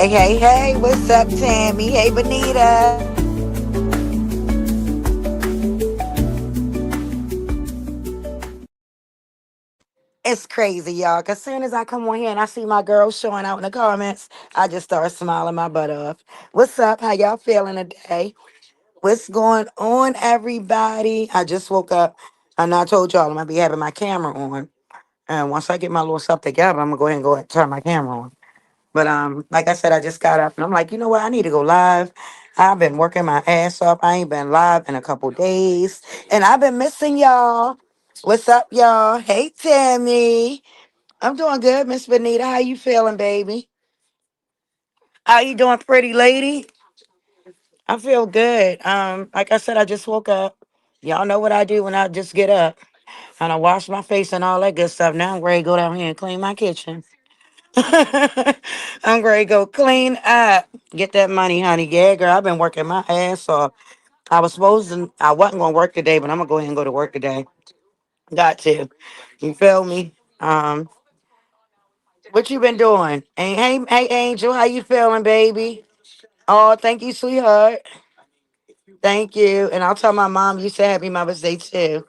Hey, hey, hey, what's up, Tammy? Hey, Bonita. It's crazy, y'all. Cause soon as I come on here and I see my girls showing out in the comments, I just start smiling my butt off. What's up? How y'all feeling today? What's going on, everybody? I just woke up and I told y'all I'm gonna be having my camera on. And once I get my little stuff together, I'm gonna go ahead and turn my camera on. But like I said, I just got up and I'm like, you know what? I need to go live. I've been working my ass off. I ain't been live in a couple days, and I've been missing y'all. What's up, y'all? Hey, Tammy. I'm doing good, Miss Benita. How you feeling, baby? How you doing, pretty lady? I feel good. Like I said, I just woke up. Y'all know what I do when I just get up and I wash my face and all that good stuff. Now I'm ready to go down here and clean my kitchen. I'm ready to go clean up. Get that money, honey. Yeah, girl, I've been working my ass off. I wasn't going to work today, but I'm going to go ahead and go to work today. Got to. You feel me? Um, what you been doing? Hey, Angel, how you feeling, baby? Oh, thank you, sweetheart. Thank you. And I'll tell my mom you said happy Mother's Day too.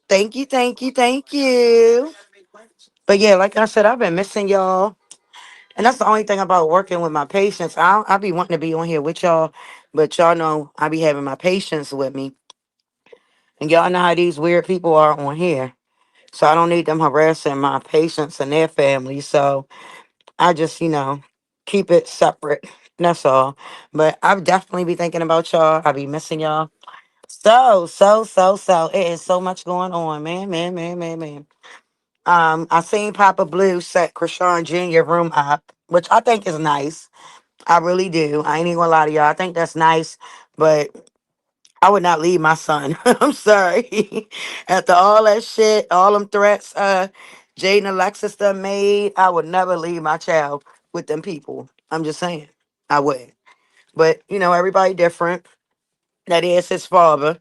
Thank you, thank you, thank you. But yeah, like I said, I've been missing y'all. And that's the only thing about working with my patients. I be wanting to be on here with y'all, but y'all know I be having my patients with me. And y'all know how these weird people are on here. So I don't need them harassing my patients and their families. So I just, keep it separate. That's all. But I would definitely be thinking about y'all. I be missing y'all. So. It is so much going on, man, man. I seen Papa Blue set Krishan Jr. room up, which I think is nice. I really do. I ain't even gonna lie to y'all. I think that's nice, but I would not leave my son. I'm sorry. After all that shit, all them threats, Jade and Alexis done made, I would never leave my child with them people. I'm just saying. I would. But, everybody different. That is his father.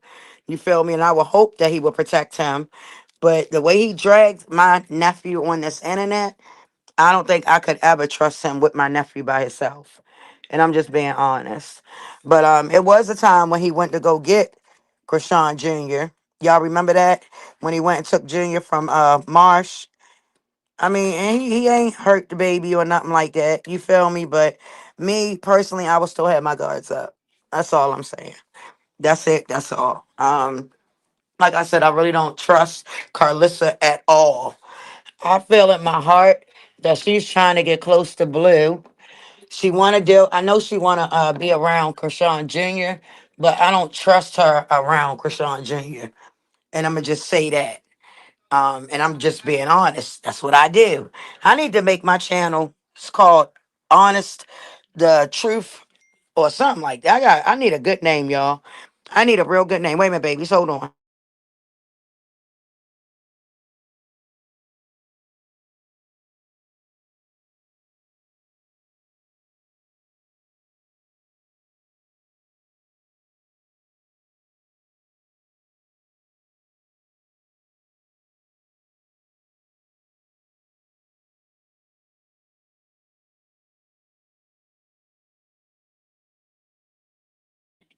You feel me? And I would hope that he would protect him. But the way he dragged my nephew on this internet, I don't think I could ever trust him with my nephew by himself. And I'm just being honest. But it was a time when he went to go get Krishan Jr. Y'all remember that? When he went and took Junior from Marsh. I mean, and he ain't hurt the baby or nothing like that. You feel me? But me personally, I would still have my guards up. That's all I'm saying. That's it. That's all. Like I said, I really don't trust Carlissa at all. I feel in my heart that she's trying to get close to Blue. She want to deal. I know she want to be around Krishan Jr., but I don't trust her around Krishan Jr. And I'm gonna just say that. And I'm just being honest. That's what I do. I need to make my channel. It's called Honest, the Truth, or something like that. I need a good name, y'all. I need a real good name. Wait a minute, babies. Hold on.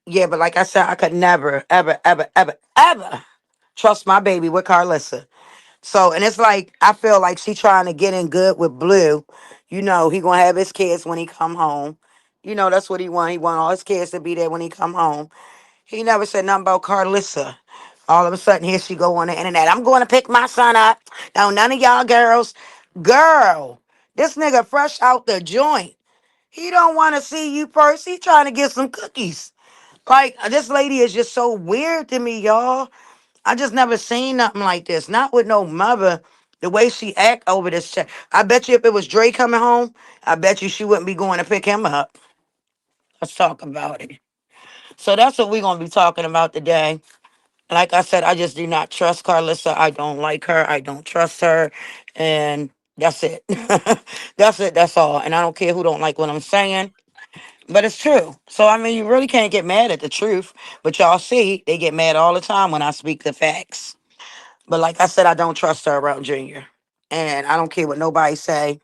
Yeah, but like I said, I could never, ever trust my baby with Carlissa. So, and it's like I feel like she trying to get in good with Blue. He gonna have his kids when he come home. That's what he want. He want all his kids to be there when he come home. He never said nothing about Carlissa. All of a sudden, here she go on the internet. I'm going to pick my son up. No, none of y'all girl, this nigga fresh out the joint. He don't want to see you first. He trying to get some cookies. Like this lady is just so weird to me, y'all. I just never seen nothing like this. Not with no mother. The way she act over this check. I bet you if it was Dre coming home, I bet you she wouldn't be going to pick him up. Let's talk about it. So that's what we're gonna be talking about today. Like I said, I just do not trust Carlissa. I don't like her. I don't trust her. And that's it. That's it. That's all. And I don't care who don't like what I'm saying. But it's true. So I mean you really can't get mad at the truth. But y'all see, they get mad all the time when I speak the facts. But like I said, I don't trust her around Junior. And I don't care what nobody say.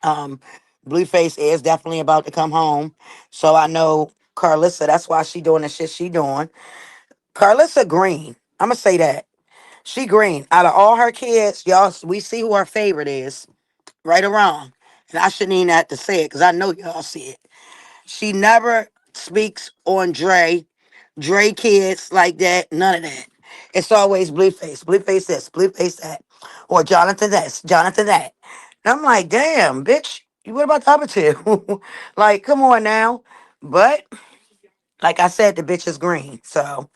Um, Blueface is definitely about to come home. So I know Carlissa, that's why she doing the shit she doing. Carlissa Green. I'm gonna say that. She green. Out of all her kids, y'all, we see who her favorite is. Right or wrong. And I shouldn't even have to say it because I know y'all see it. She never speaks on Dre kids like that. None of that. It's always Blueface. Blueface this, Blueface that. Or Jonathan this, Jonathan that. And I'm like, damn, bitch, what about the other two? Like, come on now. But like I said, the bitch is green. So,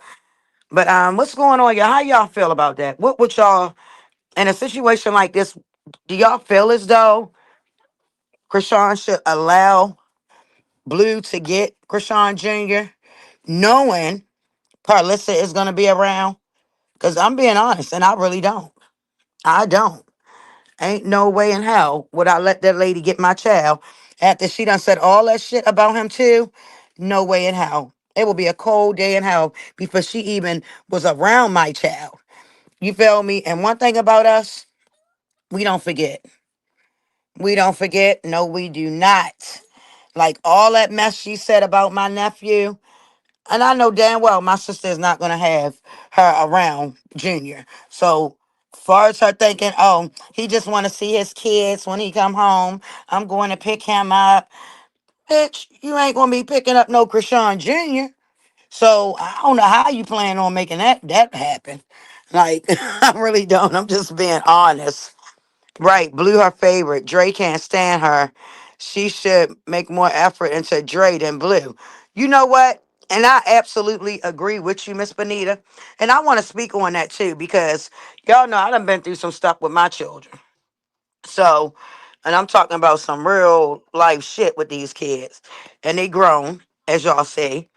but what's going on, y'all? How y'all feel about that? What would y'all in a situation like this? Do y'all feel as though Krishan should allow Blue to get Krishan Jr., knowing Carlissa is gonna be around? Because I'm being honest, and I really don't. I don't. Ain't no way in hell would I let that lady get my child after she done said all that shit about him too. No way in hell. It will be a cold day in hell before she even was around my child. You feel me? And one thing about us, we don't forget. We don't forget. No, we do not. Like all that mess she said about my nephew. And I know damn well my sister is not going to have her around Junior. So far as her thinking, oh, he just want to see his kids when he come home. I'm going to pick him up. Bitch, you ain't going to be picking up no Krishan Jr. So I don't know how you plan on making that happen. Like, I really don't. I'm just being honest. Right, Blue her favorite. Dre can't stand her. She should make more effort into Dre than Blue. You know what? And I absolutely agree with you, Miss Bonita. And I want to speak on that too, because y'all know I done been through some stuff with my children. So, and I'm talking about some real life shit with these kids. And they grown, as y'all see.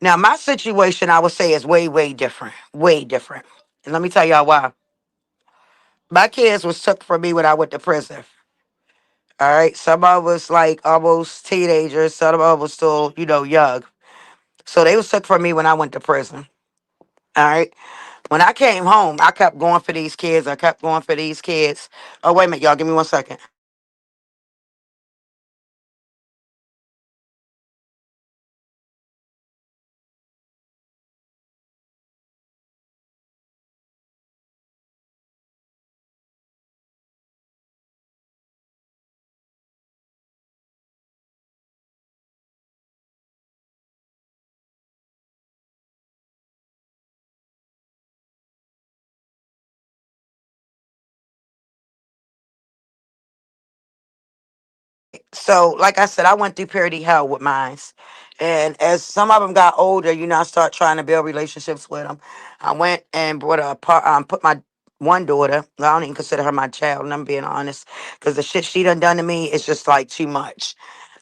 Now, my situation, I would say, is way, way different. Way different. And let me tell y'all why. My kids was took from me when I went to prison. All right. Some of us like almost teenagers. Some of us was still, young. So they was took from me when I went to prison. All right. When I came home, I kept going for these kids. I kept going for these kids. Oh, wait a minute, y'all. Give me 1 second. So, like I said, I went through purity hell with mines. And as some of them got older, I start trying to build relationships with them. I went and brought put my one daughter, I don't even consider her my child, and I'm being honest, because the shit she done to me is just like too much.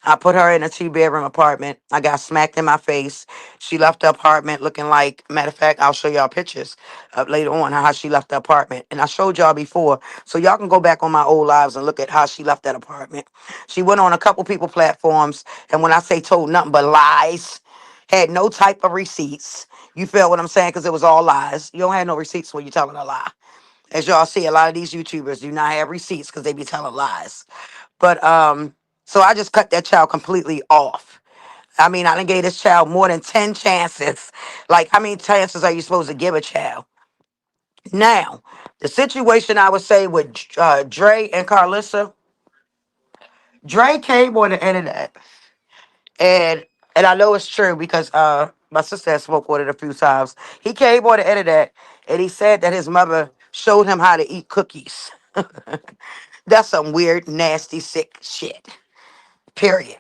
I put her in a 2-bedroom apartment. I got smacked in my face. She left the apartment looking like, matter of fact, I'll show y'all pictures later on how she left the apartment. And I showed y'all before, so y'all can go back on my old lives and look at how she left that apartment. She went on a couple people platforms, and when I say told nothing but lies, had no type of receipts. You feel what I'm saying? Because it was all lies. You don't have no receipts when you're telling a lie. As y'all see, a lot of these YouTubers do not have receipts because they be telling lies. But so I just cut that child completely off. I mean, I done gave this child more than 10 chances. Like, how many chances are you supposed to give a child? Now, the situation I would say with Dre and Carlissa, Dre came on the internet, and I know it's true because my sister has spoke with it a few times. He came on the internet and he said that his mother showed him how to eat cookies. That's some weird, nasty, sick shit. Period.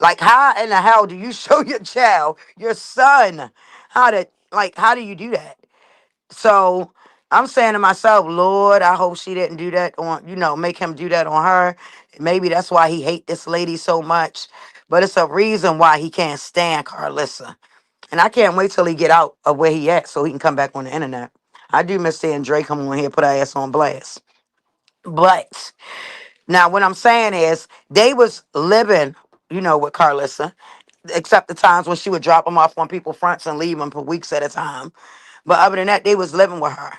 Like, how in the hell do you show your child, your son, how do you do that? So I'm saying to myself, Lord, I hope she didn't do that on, make him do that on her. Maybe that's why he hate this lady so much. But it's a reason why he can't stand Carlissa. And I can't wait till he get out of where he at so he can come back on the internet. I do miss seeing Drake come on here and put her ass on blast. But now what I'm saying is they was living, with Carlissa, except the times when she would drop them off on people's fronts and leave them for weeks at a time. But other than that, they was living with her.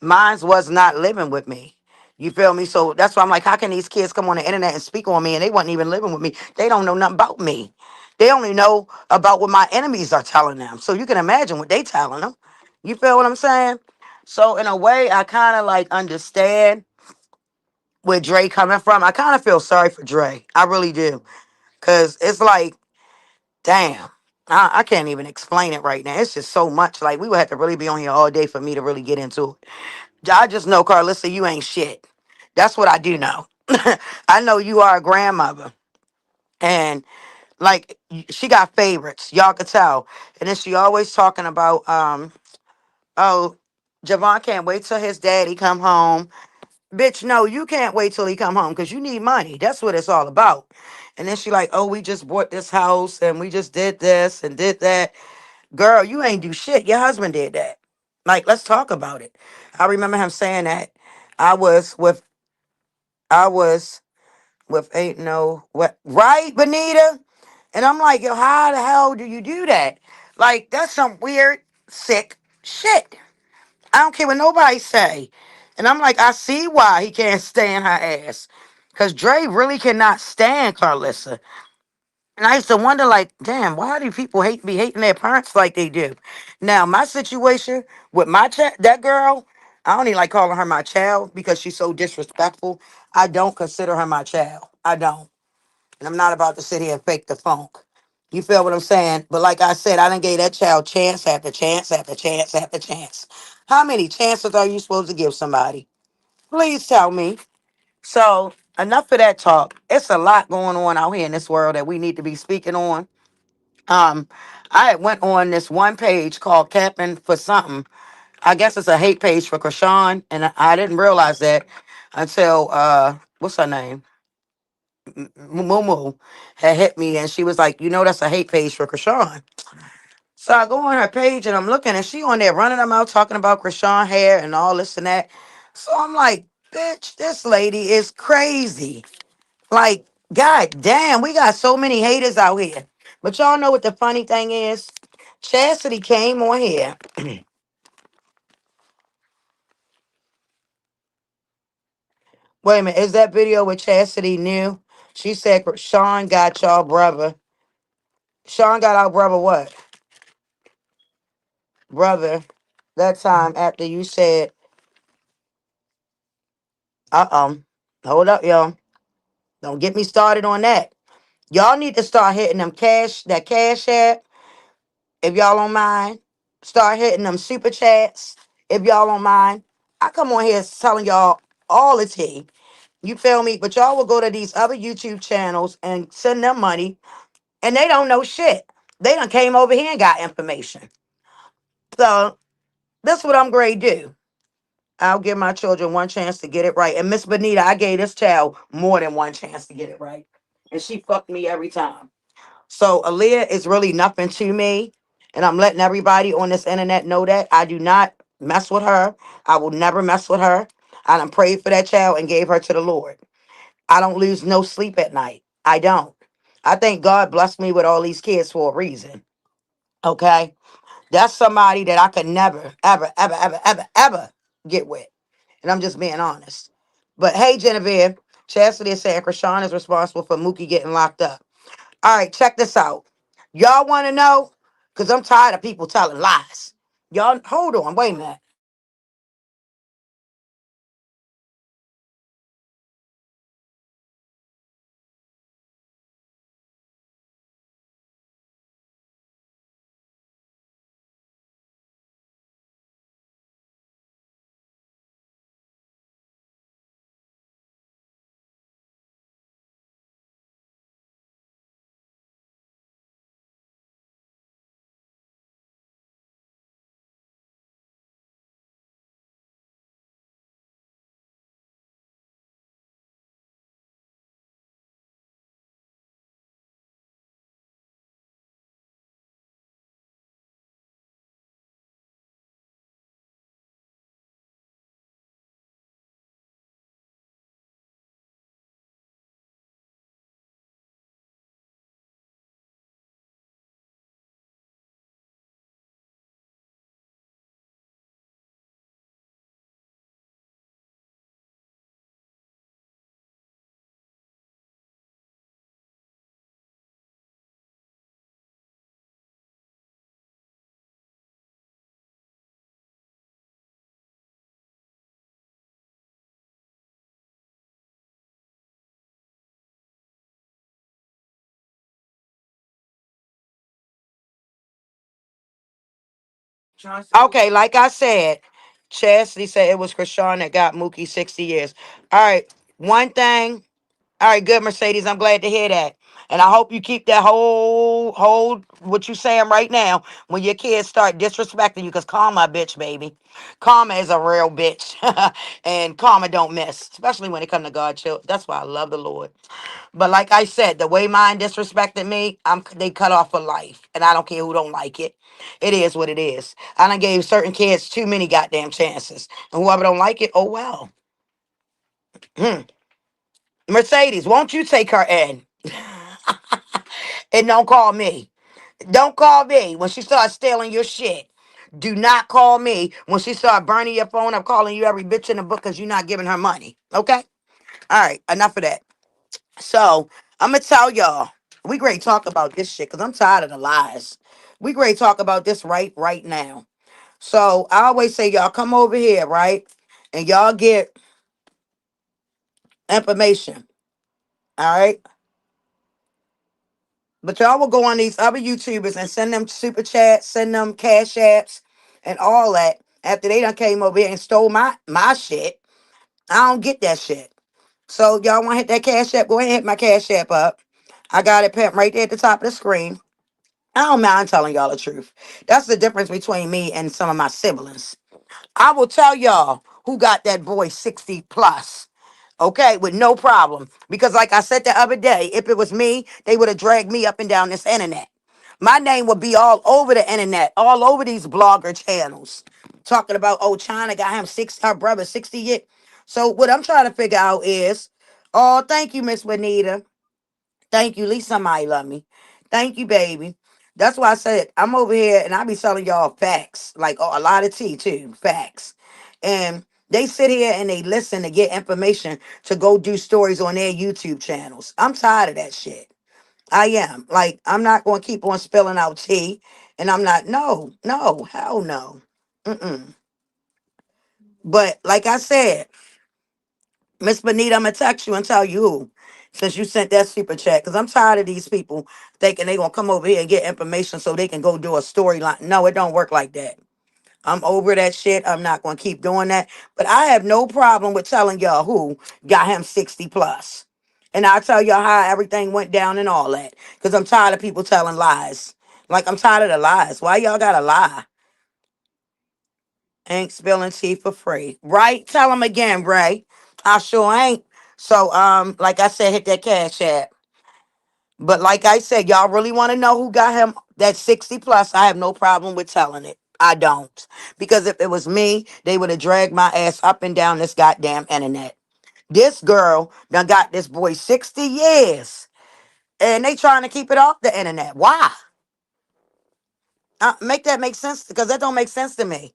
Mine was not living with me. You feel me? So that's why I'm like, how can these kids come on the internet and speak on me and they wasn't even living with me? They don't know nothing about me. They only know about what my enemies are telling them. So you can imagine what they telling them. You feel what I'm saying? So in a way, I kind of like understand where Dre coming from. I kind of feel sorry for Dre. I really do. Cause it's like, damn. I can't even explain it right now. It's just so much. Like we would have to really be on here all day for me to really get into it. I just know, Carlissa, you ain't shit. That's what I do know. I know you are a grandmother. And like she got favorites. Y'all could tell. And then she always talking about oh, Javon can't wait till his daddy come home. Bitch, no, you can't wait till he come home because you need money. That's what it's all about. And then she like, oh, we just bought this house and we just did this and did that. Girl, you ain't do shit. Your husband did that. Like, let's talk about it. I remember him saying that. I was with I was with ain't no what right, Benita? And I'm like, yo, how the hell do you do that? Like, that's some weird, sick shit. I don't care what nobody say. And I'm like, I see why he can't stand her ass. Cause Dre really cannot stand Carlissa. And I used to wonder, like, damn, why do people be hating their parents like they do? Now, my situation with that girl, I don't even like calling her my child because she's so disrespectful. I don't consider her my child. I don't. And I'm not about to sit here and fake the funk. You feel what I'm saying? But like I said, I done gave that child chance after chance after chance after chance. How many chances are you supposed to give somebody? Please tell me. So enough of that talk. It's a lot going on out here in this world that we need to be speaking on. Um, I had went on this one page called Capping for Something. I guess it's a hate page for Krishan, and I didn't realize that until what's her name? Mumu had hit me, and she was like, "You know, that's a hate page for Krishan." So I go on her page and I'm looking, and she on there running them out talking about Krishan hair and all this and that. So I'm like, "Bitch, this lady is crazy." Like, god damn, we got so many haters out here. But y'all know what the funny thing is? Chastity came on here. Wait a minute, is that video with Chastity new? She said Sean got y'all brother. Sean got our brother what? Brother. That time after you said, hold up, y'all. Don't get me started on that. Y'all need to start hitting that cash app, if y'all don't mind. Start hitting them super chats, if y'all don't mind. I come on here telling y'all all the tea. You feel me? But y'all will go to these other YouTube channels and send them money, and they don't know shit. They done came over here and got information. So that's what I'm going to do. I'll give my children one chance to get it right. And Miss Benita, I gave this child more than one chance to get it right. And she fucked me every time. So Aaliyah is really nothing to me. And I'm letting everybody on this internet know that I do not mess with her. I will never mess with her. I done prayed for that child and gave her to the Lord. I don't lose no sleep at night. I don't. I think God blessed me with all these kids for a reason. Okay? That's somebody that I could never, ever, ever, ever, ever, ever get with. And I'm just being honest. But hey, Genevieve, Chastity is saying Krishan is responsible for Mookie getting locked up. All right, check this out. Y'all want to know? Because I'm tired of people telling lies. Y'all, hold on, wait a minute. Okay, like I said, Chastity said it was Krishan that got Mookie 60 years. All right, one thing. All right, good, Mercedes. I'm glad to hear that. And I hope you keep that whole what you saying right now when your kids start disrespecting you, because karma, a bitch, baby. Karma is a real bitch. And karma don't miss, especially when it comes to God children. That's why I love the Lord. But like I said, the way mine disrespected me, they cut off for life. And I don't care who don't like it. It is what it is. I done gave certain kids too many goddamn chances. And whoever don't like it, oh well. Mercedes, won't you take her in? And don't call me. Don't call me when she starts stealing your shit. Do not call me when she start burning your phone up, calling you every bitch in the book because you're not giving her money. Okay? All right, enough of that. So I'm gonna tell y'all, we great talk about this shit because I'm tired of the lies. We great talk about this right now. So I always say, y'all come over here, right? And y'all get information. All right. But y'all will go on these other YouTubers and send them super chats, send them cash apps, and all that. After they done came over here and stole my shit, I don't get that shit. So y'all want to hit that cash app? Go ahead and hit my cash app up. I got it pinned right there at the top of the screen. I don't mind telling y'all the truth. That's the difference between me and some of my siblings. I will tell y'all who got that boy 60 plus. Okay, with no problem. Because like I said the other day, if it was me, they would have dragged me up and down this internet. My name would be all over the internet, all over these blogger channels. Talking about, oh, China got him her brother 60 years. So what I'm trying to figure out is, oh, thank you, Miss Bonita. Thank you. At least somebody love me. Thank you, baby. That's why I said I'm over here and I be telling y'all facts, like a lot of tea too, facts. And they sit here and they listen to get information to go do stories on their YouTube channels. I'm tired of that shit. I am. Like, I'm not going to keep on spilling out tea. And I'm not, no, hell no. Mm-mm. But like I said, Miss Benita, I'm gonna text you and tell you who, since you sent that super chat. Because I'm tired of these people thinking they gonna come over here and get information so they can go do a storyline. No, it don't work like that. I'm over that shit. I'm not gonna keep doing that. But I have no problem with telling y'all who got him 60 plus. And I'll tell y'all how everything went down and all that. Because I'm tired of people telling lies. Like, I'm tired of the lies. Why y'all gotta lie? Ain't spilling tea for free. Right? Tell them again, Ray. I sure ain't. So, like I said, hit that cash app. But like I said, y'all really want to know who got him that 60 plus? I have no problem with telling it. I don't. Because if it was me, they would have dragged my ass up and down this goddamn internet. This girl done got this boy 60 years. And they trying to keep it off the internet. Why? Make that make sense? Because that don't make sense to me.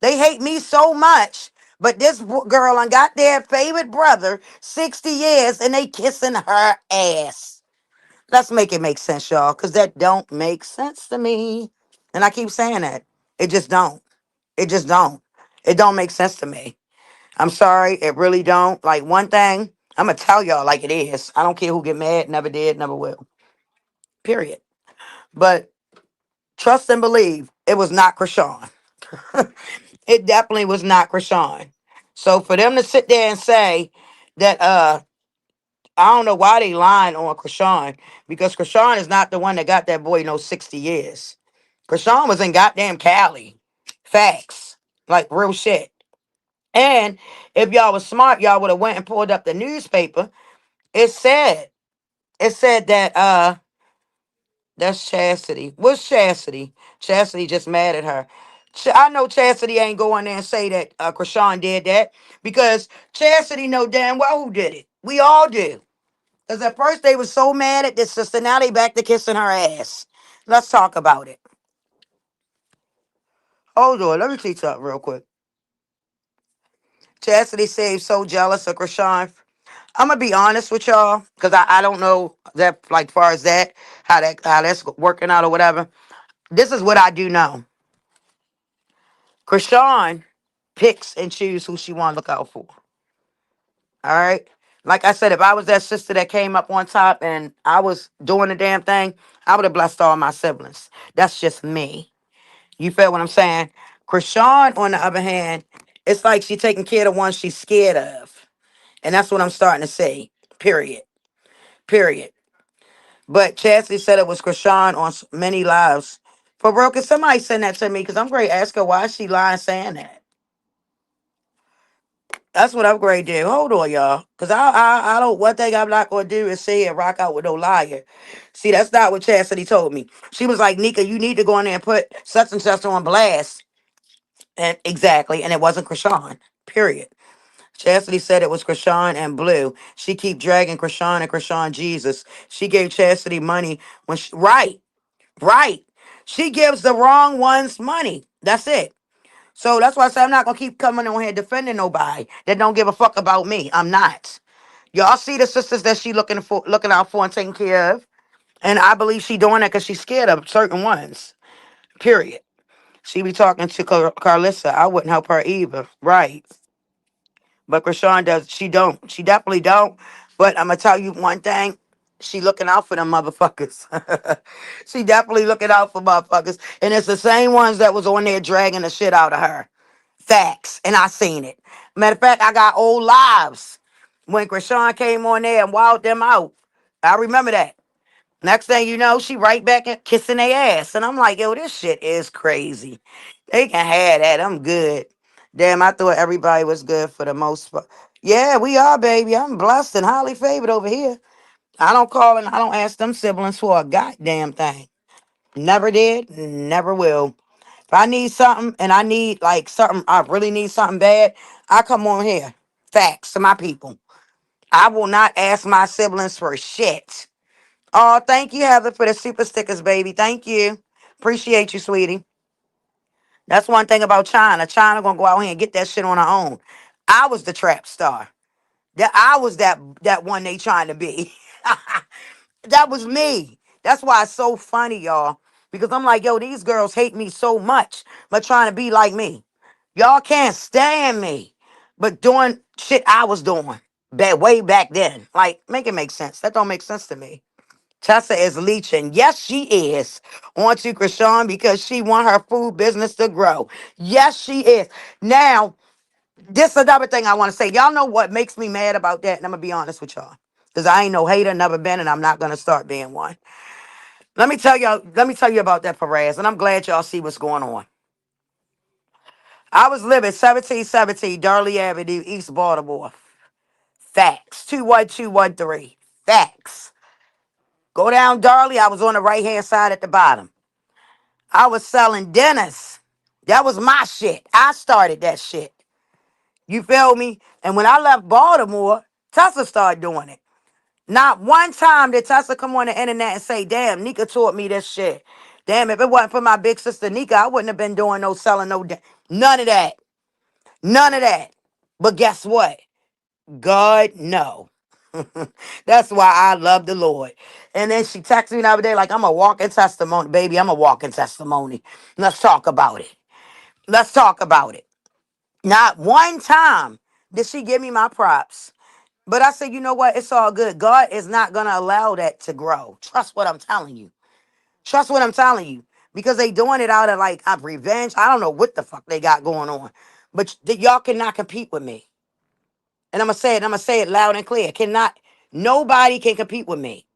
They hate me so much. But this girl and got their favorite brother 60 years and they kissing her ass. Let's make it make sense, y'all, because that don't make sense to me. And I keep saying that. It just don't. It just don't. It don't make sense to me. I'm sorry. It really don't. Like, one thing, I'm going to tell y'all like it is. I don't care who get mad. Never did. Never will. Period. But trust and believe it was not Krishan. It definitely was not Krishan. So for them to sit there and say that I don't know why they lying on Krishan, because Krishan is not the one that got that boy no 60 years. Krishan was in goddamn Cali. Facts. Like real shit. And if y'all was smart, y'all would have went and pulled up the newspaper. It said that that's Chastity. What's Chastity? Chastity just mad at her. I know Chastity ain't going there and say that Krishan did that, because Chastity know damn well who did it. We all do. Because at first they were so mad at this sister. Now they back to kissing her ass. Let's talk about it. Hold on. Let me see something real quick. Chastity said so jealous of Krishan. I'm going to be honest with y'all, because I don't know that, like, far as that, how that's working out or whatever. This is what I do know. Krishan picks and chooses who she want to look out for. All right? Like I said, if I was that sister that came up on top and I was doing the damn thing, I would have blessed all my siblings. That's just me. You feel what I'm saying? Krishan, on the other hand, it's like she taking care of the ones she's scared of. And that's what I'm starting to say. Period. Period. But Chastity said it was Krishan on many lives. For real, can somebody send that to me? Because I'm going to ask her why she lying saying that. That's what I'm going to do. Hold on, y'all. Because I don't, one thing I'm not going to do is sit here and rock out with no liar. See, that's not what Chastity told me. She was like, Nika, you need to go in there and put such and such on blast. And exactly. And it wasn't Krishan. Period. Chastity said it was Krishan and Blue. She keep dragging Krishan and Krishan Jesus. She gave Chastity money when she, right, right. She gives the wrong ones money. That's it. So that's why I say I'm not gonna keep coming on here defending nobody that don't give a fuck about me. I'm not. Y'all see the sisters that she looking out for and taking care of. And I believe she doing that because she's scared of certain ones. Period. She be talking to Carlissa. I wouldn't help her either. Right. But Krishan does. She don't. She definitely don't. But I'm gonna tell you one thing. She looking out for them motherfuckers. She definitely looking out for motherfuckers. And it's the same ones that was on there dragging the shit out of her. Facts. And I seen it. Matter of fact, I got old lives when Krishan came on there and wowed them out. I remember that. Next thing you know, she right back at kissing their ass. And I'm like, yo, this shit is crazy. They can have that. I'm good. Damn, I thought everybody was good for the most part. Yeah, we are, baby. I'm blessed and highly favored over here. I don't call and I don't ask them siblings for a goddamn thing. Never did, never will. If I need something and I need like something, I really need something bad, I come on here. Facts to my people. I will not ask my siblings for shit. Oh, thank you, Heather, for the super stickers, baby. Thank you. Appreciate you, sweetie. That's one thing about China. China gonna go out here and get that shit on her own. I was the trap star. That I was that one they trying to be. That was me. That's why it's so funny, y'all. Because I'm like, yo, these girls hate me so much, but trying to be like me. Y'all can't stand me. But doing shit I was doing way back then. Like, make it make sense. That don't make sense to me. Tessa is leeching. Yes, she is. On to Krishan because she want her food business to grow. Yes, she is. Now, this is another thing I want to say. Y'all know what makes me mad about that? And I'm going to be honest with y'all. Because I ain't no hater, never been, and I'm not going to start being one. Let me tell you about that Perez. And I'm glad y'all see what's going on. I was living 1717 Darley Avenue, East Baltimore. Facts. 21213. Facts. Go down Darley. I was on the right hand side at the bottom. I was selling dinners. That was my shit. I started that shit. You feel me? And when I left Baltimore, Tessa started doing it. Not one time did Tessa come on the internet and say, damn, Nika taught me this shit. Damn, if it wasn't for my big sister Nika, I wouldn't have been doing no selling, none of that. None of that. But guess what? God, no. That's why I love the Lord. And then she texted me the other day, like, I'm a walking testimony. Baby, I'm a walking testimony. Let's talk about it. Let's talk about it. Not one time did she give me my props. But I said, you know what? It's all good. God is not going to allow that to grow. Trust what I'm telling you. Trust what I'm telling you. Because they doing it out of like revenge. I don't know what the fuck they got going on. But y'all cannot compete with me. And I'm gonna say it loud and clear. Nobody can compete with me.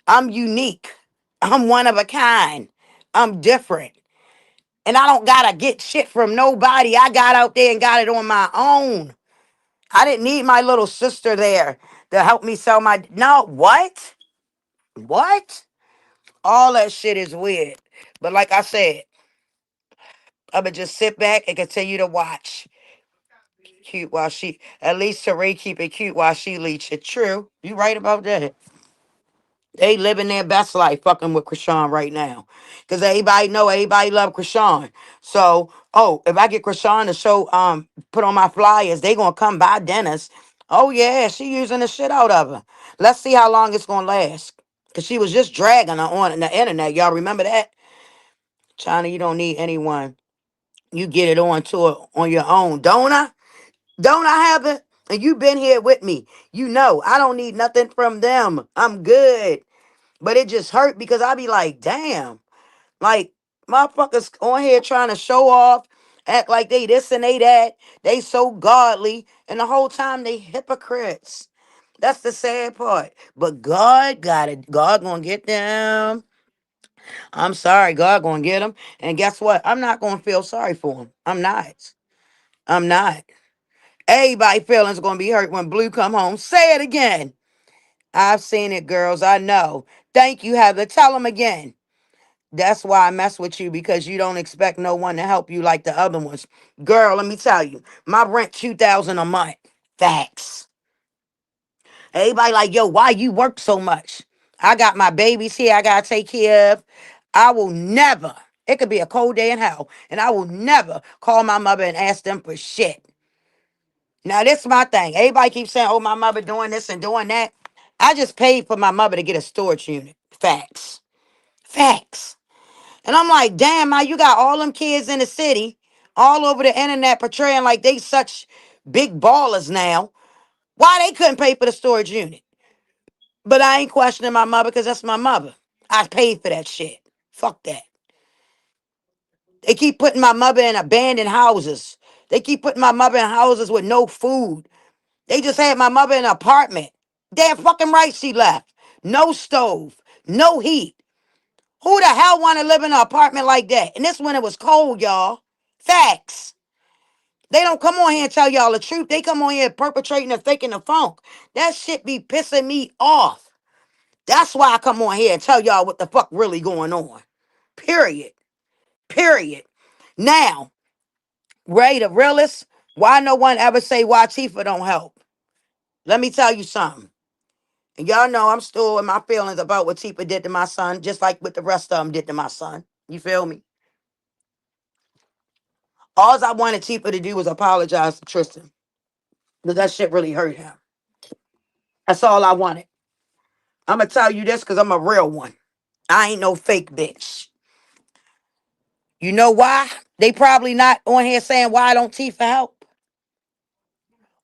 I'm unique. I'm one of a kind. I'm different. And I don't gotta get shit from nobody. I got out there and got it on my own. I didn't need my little sister there to help me sell my. No, what? What? All that shit is weird. But like I said, I'm gonna just sit back and continue to watch. Cute while she, at least Teray keep it cute while she leech it. True. You right about that. They living their best life fucking with Krishan right now. Because everybody love Krishan. So, oh, if I get Krishan to show, put on my flyers, they gonna come buy Dennis. Oh yeah, she using the shit out of her. Let's see how long it's gonna last. Because she was just dragging her on the internet. Y'all remember that? China, you don't need anyone. You get it on to it on your own. Don't I? Don't I have it? And you been here with me. You know, I don't need nothing from them. I'm good. But it just hurt because I be like, damn, like Motherfuckers on here trying to show off, act like they this and they that. They so godly, and the whole time they hypocrites. That's the sad part. But God got it. God gonna get them. I'm sorry, God gonna get them. And guess what? I'm not gonna feel sorry for them. I'm not. I'm not. Everybody feelings gonna be hurt when Blue come home. Say it again. I've seen it, girls. I know. Thank you, Heather. Tell them again. That's why I mess with you because you don't expect no one to help you like the other ones. Girl, let me tell you, my rent 2,000 a month. Facts. Everybody like, yo, why you work so much? I got my babies here. I gotta take care of. I will never. It could be a cold day in hell, and I will never call my mother and ask them for shit. Now this is my thing. Everybody keeps saying, "Oh, my mother doing this and doing that." I just paid for my mother to get a storage unit. Facts. Facts. And I'm like, damn, man, you got all them kids in the city, all over the internet portraying like they such big ballers now. Why they couldn't pay for the storage unit? But I ain't questioning my mother because that's my mother. I paid for that shit. Fuck that. They keep putting my mother in abandoned houses. They keep putting my mother in houses with no food. They just had my mother in an apartment. Damn fucking right she left. No stove, no heat. Who the hell want to live in an apartment like that? And this when it was cold, y'all. Facts. They don't come on here and tell y'all the truth. They come on here perpetrating and faking the funk. That shit be pissing me off. That's why I come on here and tell y'all what the fuck really going on. Period. Period. Now, Ray the realist, why no one ever say why Tifa don't help? Let me tell you something. And y'all know I'm still in my feelings about what Tifa did to my son, just like what the rest of them did to my son. You feel me? All I wanted Tifa to do was apologize to Tristan. Because that shit really hurt him. That's all I wanted. I'm going to tell you this because I'm a real one. I ain't no fake bitch. You know why? They probably not on here saying, why don't Tifa help?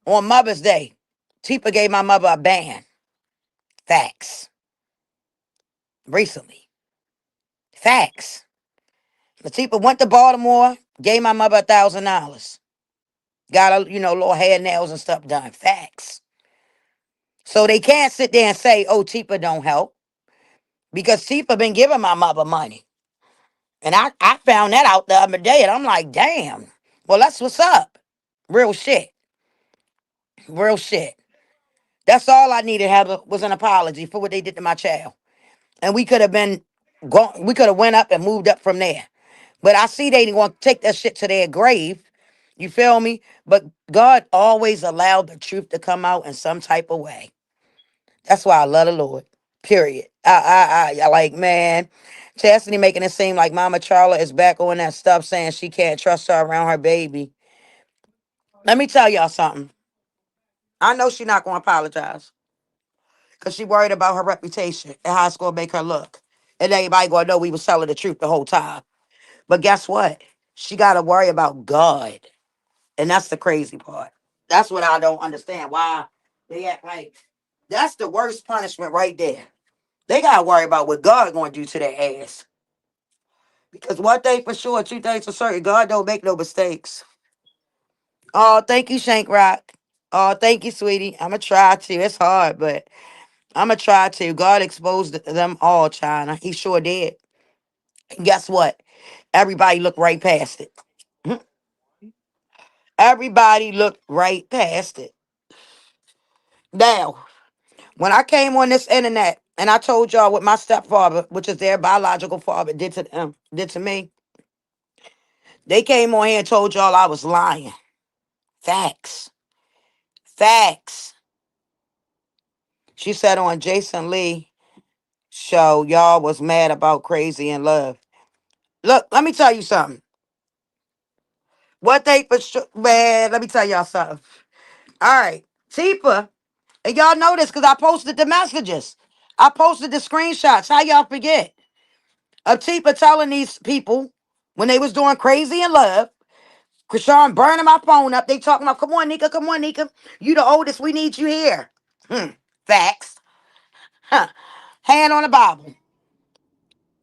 On Mother's Day, Tifa gave my mother a band. Facts. Recently. Facts. Tifa went to Baltimore, gave my mother $1,000. Got a, little hair, nails, and stuff done. Facts. So they can't sit there and say, oh, Tifa don't help. Because Tifa been giving my mother money. And I found that out the other day. And I'm like, damn. Well, that's what's up. Real shit. Real shit. That's all I needed, Heather, was an apology for what they did to my child. And we could have been gone. We could have went up and moved up from there. But I see they want to take that shit to their grave. You feel me? But God always allowed the truth to come out in some type of way. That's why I love the Lord. Period. I like, man. Chastity making it seem like Mama Charla is back on that stuff saying she can't trust her around her baby. Let me tell y'all something. I know she not going to apologize because she worried about her reputation and how it's going to make her look. And everybody going to know we was telling the truth the whole time. But guess what? She got to worry about God. And that's the crazy part. That's what I don't understand. Why they act like that's the worst punishment right there. They got to worry about what God going to do to their ass. Because one thing for sure, two things for certain, God don't make no mistakes. Oh, thank you, Shank Rock. Oh, thank you, sweetie. I'm going to try to. It's hard, but I'm going to try to. God exposed them all, China. He sure did. And guess what? Everybody looked right past it. Everybody looked right past it. Now, when I came on this internet and I told y'all what my stepfather, which is their biological father, did to them, did to me, they came on here and told y'all I was lying. Facts. Facts. She said on Jason Lee show, y'all was mad about Crazy in Love. Look, let me tell you something. What they for sure, man, let me tell y'all something. All right. Tifa, and y'all know this because I posted the messages. I posted the screenshots. How y'all forget? Of Tifa telling these people when they was doing Crazy in Love, Krishan burning my phone up. They talking about, come on, Nika, come on, Nika. You the oldest. We need you here. Facts. Huh. Hand on the Bible.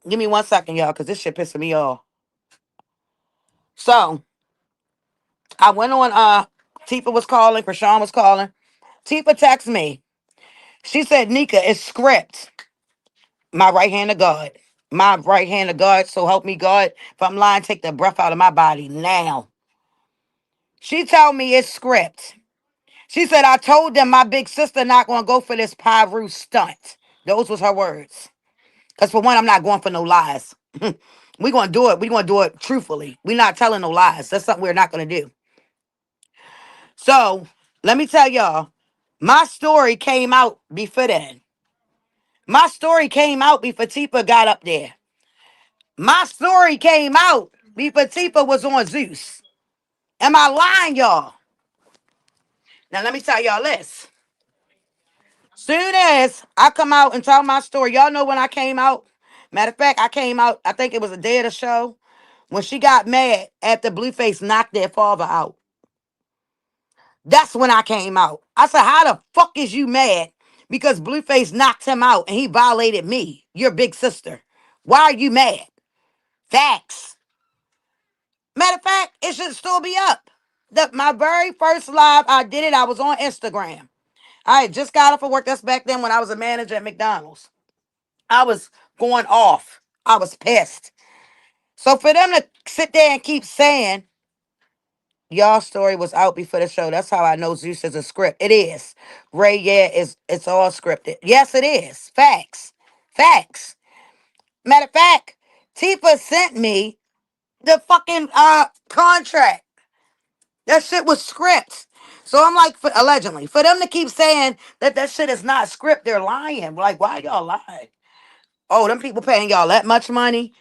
Give me 1 second, y'all, because this shit pissing me off. So I went on. Tifa was calling. Krishan was calling. Tifa texted me. She said, "Nika, it's script. My right hand of God. My right hand of God. So help me God. If I'm lying, take the breath out of my body now." She told me it's script. She said, "I told them my big sister not gonna go for this Pyru stunt." Those was her words. Because for one, I'm not going for no lies. We're gonna do it. We're gonna do it truthfully. We're not telling no lies. That's something we're not gonna do. So let me tell y'all, my story came out before then. My story came out before Tifa got up there. My story came out before Tifa was on Zeus. Am I lying, y'all? Now let me tell y'all this. Soon as I come out and tell my story, y'all know when I came out. Matter of fact, I came out, I think it was a day of the show, when she got mad after Blueface knocked their father out. That's when I came out. I said, how the fuck is you mad? Because Blueface knocked him out and he violated me, your big sister. Why are you mad? Facts. Matter of fact, it should still be up. My very first live, I did it. I was on Instagram. I had just got off of work. That's back then when I was a manager at McDonald's. I was going off. I was pissed. So for them to sit there and keep saying y'all story was out before the show, that's how I know Zeus is a script. It is. Ray, yeah, it's all scripted. Yes, it is. Facts. Facts. Matter of fact, Tifa sent me the fucking contract. That shit was script. So I'm like, allegedly, for them to keep saying that shit is not script, they're lying. Like, why y'all lying? Oh, them people paying y'all that much money?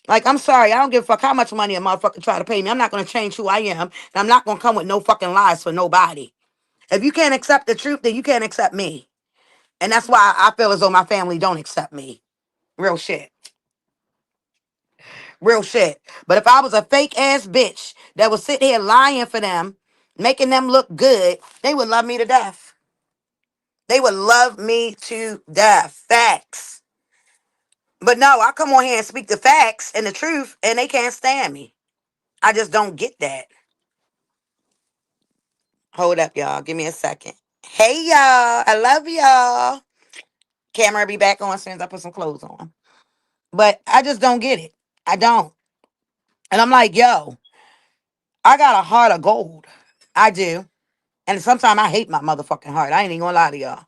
Like, I'm sorry, I don't give a fuck how much money a motherfucker try to pay me. I'm not gonna change who I am, and I'm not gonna come with no fucking lies for nobody. If you can't accept the truth, then you can't accept me. And that's why I feel as though my family don't accept me. Real shit. Real shit. But if I was a fake ass bitch that was sitting here lying for them, making them look good, they would love me to death. They would love me to death. Facts. But no, I come on here and speak the facts and the truth, and they can't stand me. I just don't get that. Hold up, y'all. Give me a second. Hey, y'all. I love y'all. Camera be back on as soon as I put some clothes on. But I just don't get it. I don't. And I'm like, yo, I got a heart of gold. I do. And sometimes I hate my motherfucking heart. I ain't even gonna lie to y'all.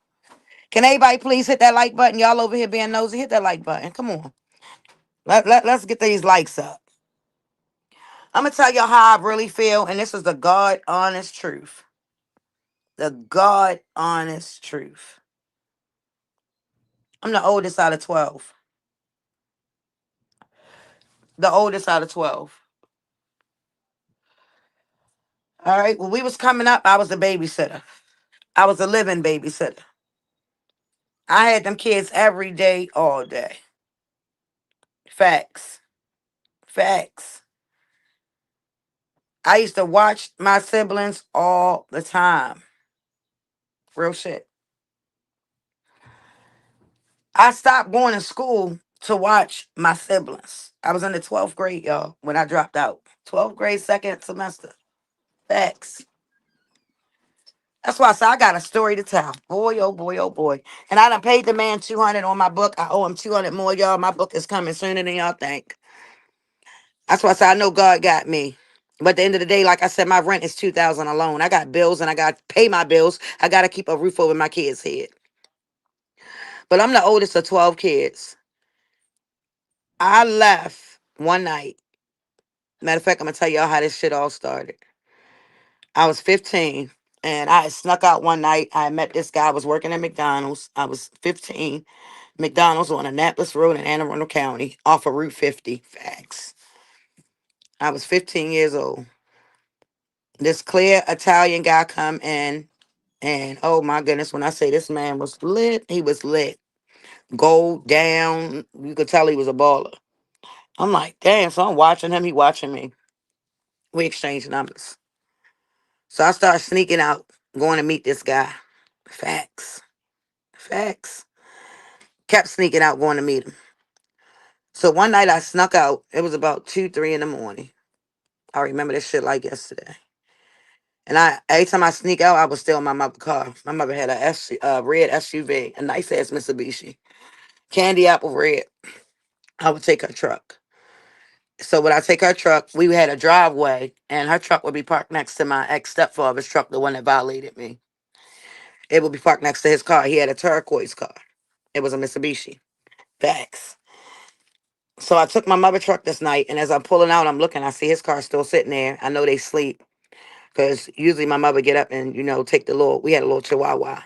Can everybody please hit that like button? Y'all over here being nosy, hit that like button. Come on. Let's get these likes up. I'm gonna tell y'all how I really feel, and this is the God honest truth. The God honest truth. I'm the oldest out of 12. The oldest out of 12. All right. When we was coming up, I was a babysitter. I was a living babysitter. I had them kids every day, all day. Facts. Facts. I used to watch my siblings all the time. Real shit. I stopped going to school to watch my siblings. I was in the 12th grade, y'all, when I dropped out. 12th grade, second semester. Facts. That's why I said I got a story to tell. Boy, oh boy, oh boy. And I done paid the man 200 on my book. I owe him 200 more, y'all. My book is coming sooner than y'all think. That's why I said I know God got me. But at the end of the day, like I said, my rent is 2,000 alone. I got bills and I got to pay my bills. I got to keep a roof over my kids' head. But I'm the oldest of 12 kids. I left one night. Matter of fact, I'm going to tell y'all how this shit all started. I was 15 and I had snuck out one night. I met this guy. I was working at McDonald's. I was 15. McDonald's on Annapolis Road in Anne Arundel County off of Route 50. Facts. I was 15 years old. This clear Italian guy come in, and oh my goodness, when I say this man was lit, he was lit. Gold down. You could tell he was a baller. I'm like, damn, so I'm watching him, he watching me. We exchanged numbers. So I started sneaking out, going to meet this guy. Facts. Facts. Kept sneaking out, going to meet him. So one night I snuck out. It was about 2, 3 in the morning. I remember this shit like yesterday. And I every time I sneak out, I was still in my mother's car. My mother had a red SUV, a nice ass Mitsubishi, candy apple red. I would take her truck. So when I take her truck, we had a driveway, and her truck would be parked next to my ex stepfather's truck, the one that violated me. It would be parked next to his car. He had a turquoise car. It was a Mitsubishi. Facts. So I took my mother truck this night, and as I'm pulling out, I'm looking. I see his car still sitting there. I know they sleep because usually my mother get up and take the little. We had a little Chihuahua.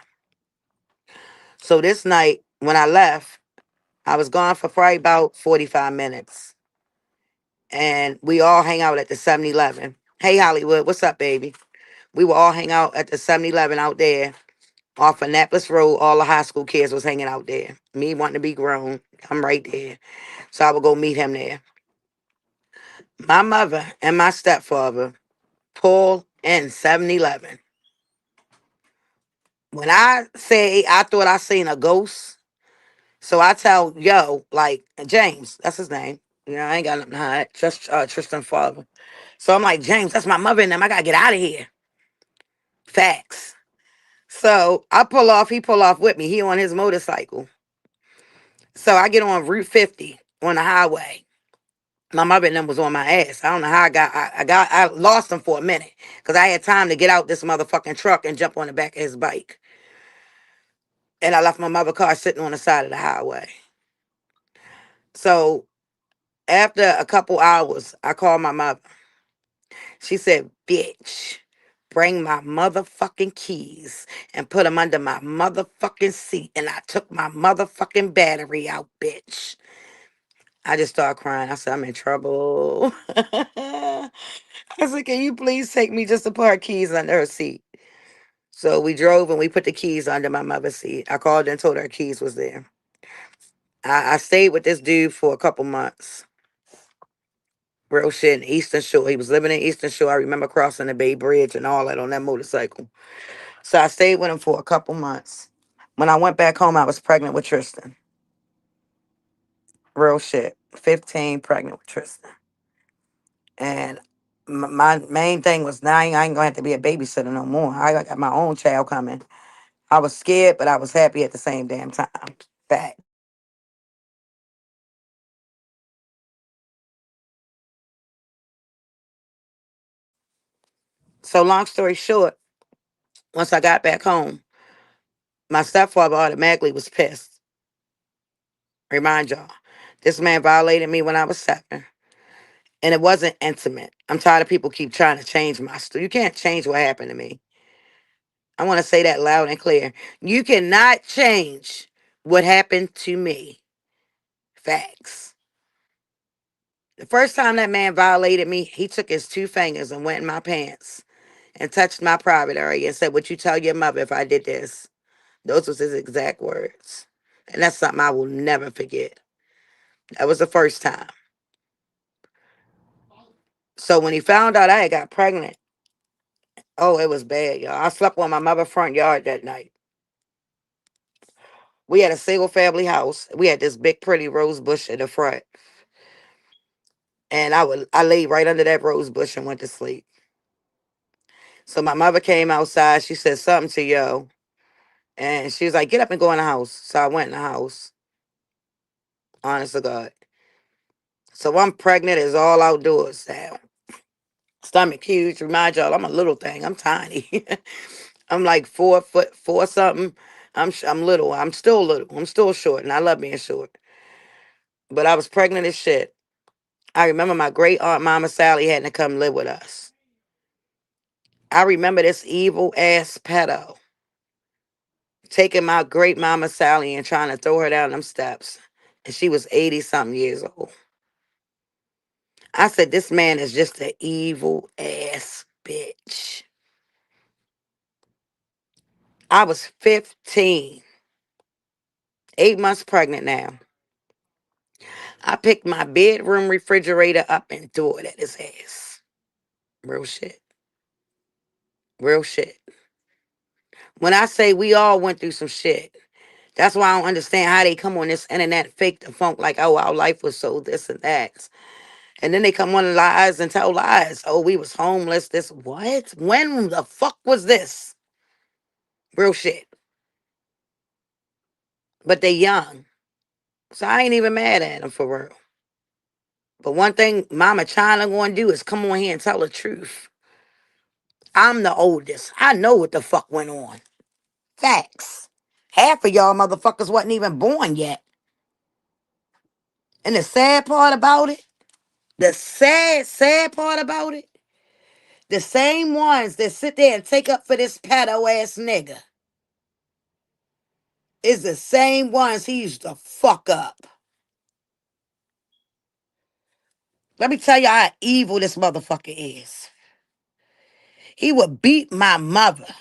So this night when I left, I was gone for probably about 45 minutes, and we all hang out at the 7-Eleven. Hey Hollywood, what's up, baby? We would all hang out at the 7-Eleven out there off of Annapolis Road. All the high school kids was hanging out there. Me wanting to be grown, I'm right there. So I would go meet him there. My mother and my stepfather pull in 7-Eleven. When I say I thought I seen a ghost, so I tell like James, that's his name. I ain't got nothing to hide. Just Tristan father. So I'm like, James, that's my mother and them. I gotta get out of here. Facts. So I pull off, he pull off with me. He on his motorcycle. So I get on Route 50 on the highway. My mother and them was on my ass. I don't know how I lost him for a minute because I had time to get out this motherfucking truck and jump on the back of his bike. And I left my mother car sitting on the side of the highway. So after a couple hours, I called my mother. She said, bitch, bring my motherfucking keys and put them under my motherfucking seat. And I took my motherfucking battery out, bitch. I just started crying. I said, I'm in trouble. I said, can you please take me just to put her keys under her seat? So we drove and we put the keys under my mother's seat. I called and told her keys was there. I stayed with this dude for a couple months. Real shit in Eastern Shore. He was living in Eastern Shore. I remember crossing the Bay Bridge and all that on that motorcycle. So I stayed with him for a couple months. When I went back home, I was pregnant with Tristan. Real shit. 15, pregnant with Tristan. And my main thing was now I ain't gonna have to be a babysitter no more. I got my own child coming. I was scared, but I was happy at the same damn time. Fact. So long story short, once I got back home, my stepfather automatically was pissed. Remind y'all, this man violated me when I was 7. And it wasn't intimate. I'm tired of people keep trying to change my story. You can't change what happened to me. I want to say that loud and clear. You cannot change what happened to me. Facts. The first time that man violated me, he took his 2 fingers and went in my pants and touched my private area and said, "Would you tell your mother if I did this?" Those was his exact words. And that's something I will never forget. That was the first time. So when he found out I had got pregnant, oh, it was bad, y'all. I slept on my mother's front yard that night. We had a single family house. We had this big pretty rose bush in the front. And I laid right under that rose bush and went to sleep. So my mother came outside. She said something to yo. And she was like, get up and go in the house. So I went in the house. Honest to God. So I'm pregnant. It's all outdoors now. Stomach huge. Remind y'all, I'm a little thing. I'm tiny. I'm like 4 foot 4 something. I'm little. I'm still little. I'm still short. And I love being short. But I was pregnant as shit. I remember my great aunt Mama Sally had to come live with us. I remember this evil ass pedo taking my great mama Sally and trying to throw her down them steps. And she was 80 something years old. I said, this man is just an evil ass bitch. I was 15, 8 months pregnant now. I picked my bedroom refrigerator up and threw it at his ass. Real shit. Real shit. When I say we all went through some shit, that's why I don't understand how they come on this internet fake the funk like, oh, our life was so this and that. And then they come on lies and tell lies. Oh, we was homeless. This what? When the fuck was this? Real shit. But they young. So I ain't even mad at them for real. But one thing Mama Chyna gonna do is come on here and tell the truth. I'm the oldest. I know what the fuck went on. Facts. Half of y'all motherfuckers wasn't even born yet. And the sad part about it, the sad part about it, the same ones that sit there and take up for this pedo ass nigga is the same ones he used to fuck up. Let me tell you how evil this motherfucker is. He would beat my mother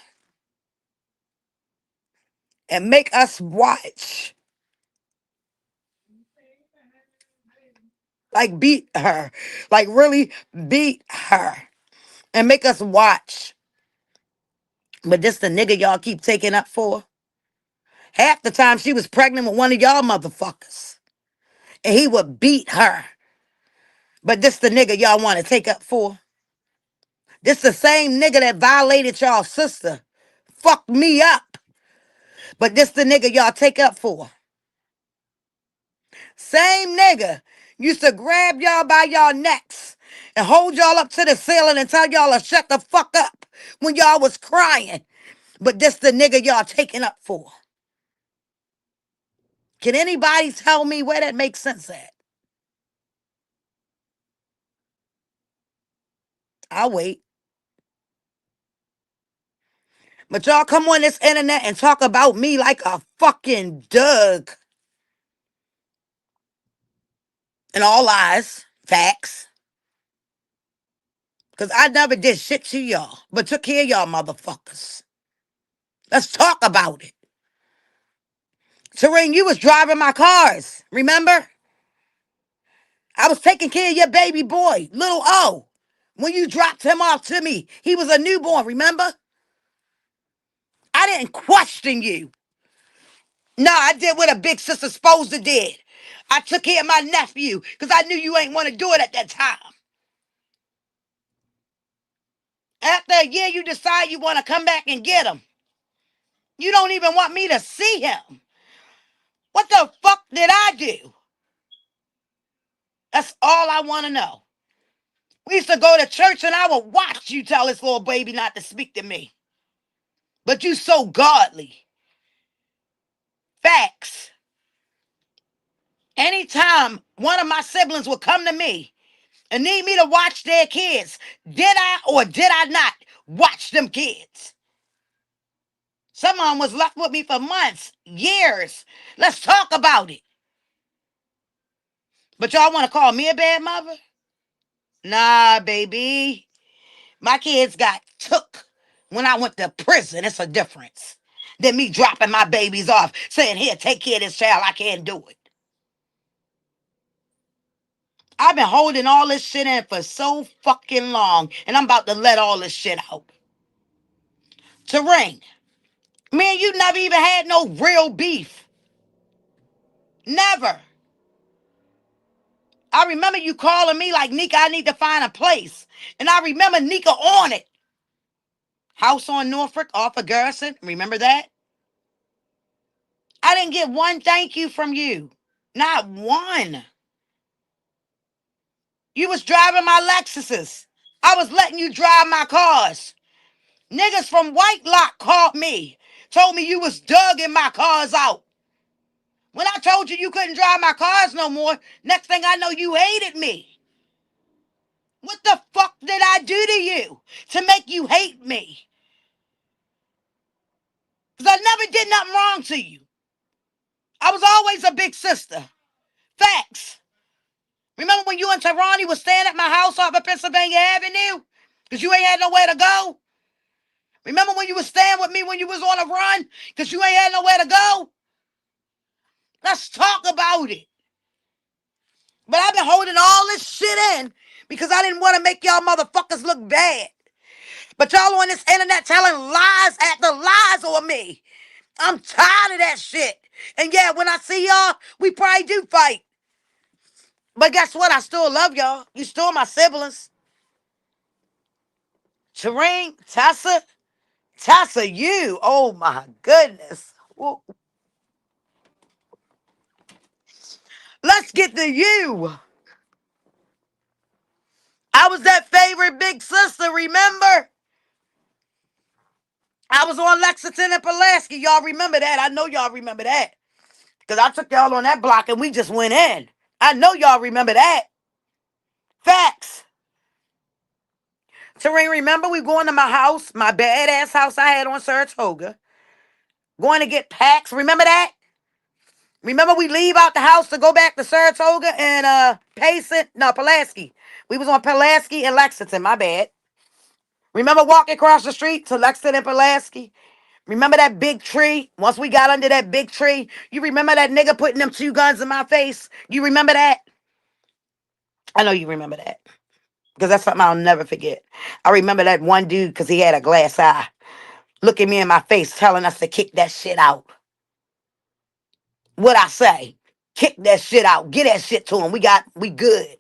and make us watch. Like beat her. Like really beat her. And make us watch. But this the nigga y'all keep taking up for. Half the time she was pregnant with one of y'all motherfuckers. And he would beat her. But this the nigga y'all want to take up for. This the same nigga that violated y'all sister. Fucked me up. But this the nigga y'all take up for. Same nigga used to grab y'all by y'all necks and hold y'all up to the ceiling and tell y'all to shut the fuck up when y'all was crying. But this the nigga y'all taking up for. Can anybody tell me where that makes sense at? I'll wait. But y'all come on this internet and talk about me like a fucking Doug. And all lies. Facts. Because I never did shit to y'all, but took care of y'all motherfuckers. Let's talk about it. Serene, you was driving my cars. Remember? I was taking care of your baby boy, little O. When you dropped him off to me, he was a newborn, remember? I didn't question you. No, I did what a big sister supposed to did. I took care of my nephew because I knew you ain't want to do it at that time. After a year, you decide you want to come back and get him. You don't even want me to see him. What the fuck did I do? That's all I want to know. We used to go to church and I would watch you tell this little baby not to speak to me. But you so godly. Facts. Anytime one of my siblings would come to me and need me to watch their kids, did I or did I not watch them kids? Some of them was left with me for months, years. Let's talk about it. But y'all want to call me a bad mother? Nah, baby. My kids got took when I went to prison. It's a difference than me dropping my babies off, saying, here, take care of this child. I can't do it. I've been holding all this shit in for so fucking long, and I'm about to let all this shit out. Terrain, man, you never even had no real beef. Never. I remember you calling me like, Nika, I need to find a place. And I remember Nika on it. House on Norfolk off of Garrison. Remember that? I didn't get one thank you from you. Not one. You was driving my Lexuses. I was letting you drive my cars. Niggas from White Lock called me. Told me you was dugging my cars out. When I told you you couldn't drive my cars no more, next thing I know you hated me. What the fuck did I do to you to make you hate me? Because I never did nothing wrong to you. I was always a big sister. Facts. Remember when you and Tarani was staying at my house off of Pennsylvania Avenue? Because you ain't had nowhere to go? Remember when you was staying with me when you was on a run? Because you ain't had nowhere to go? Let's talk about it. But I've been holding all this shit in because I didn't want to make y'all motherfuckers look bad. But y'all on this internet telling lies after lies on me. I'm tired of that shit. And yeah, when I see y'all, we probably do fight. But guess what? I still love y'all. You still my siblings. Terrain, Tessa, you. Oh my goodness. Ooh. Let's get to you. I was that favorite big sister, remember? I was on Lexington and Pulaski. Y'all remember that? I know y'all remember that. Because I took y'all on that block and we just went in. I know y'all remember that. Facts. Terrain, remember we going to my house, my badass house I had on Saratoga, going to get packs. Remember that? Remember we leave out the house to go back to Saratoga and Payson? No, Pulaski. We was on Pulaski and Lexington, my bad. Remember walking across the street to Lexington and Pulaski? Remember that big tree? Once we got under that big tree, you remember that nigga putting them 2 guns in my face? You remember that? I know you remember that. Because that's something I'll never forget. I remember that one dude because he had a glass eye looking me in my face telling us to kick that shit out. What I say? Kick that shit out. Get that shit to him. We good.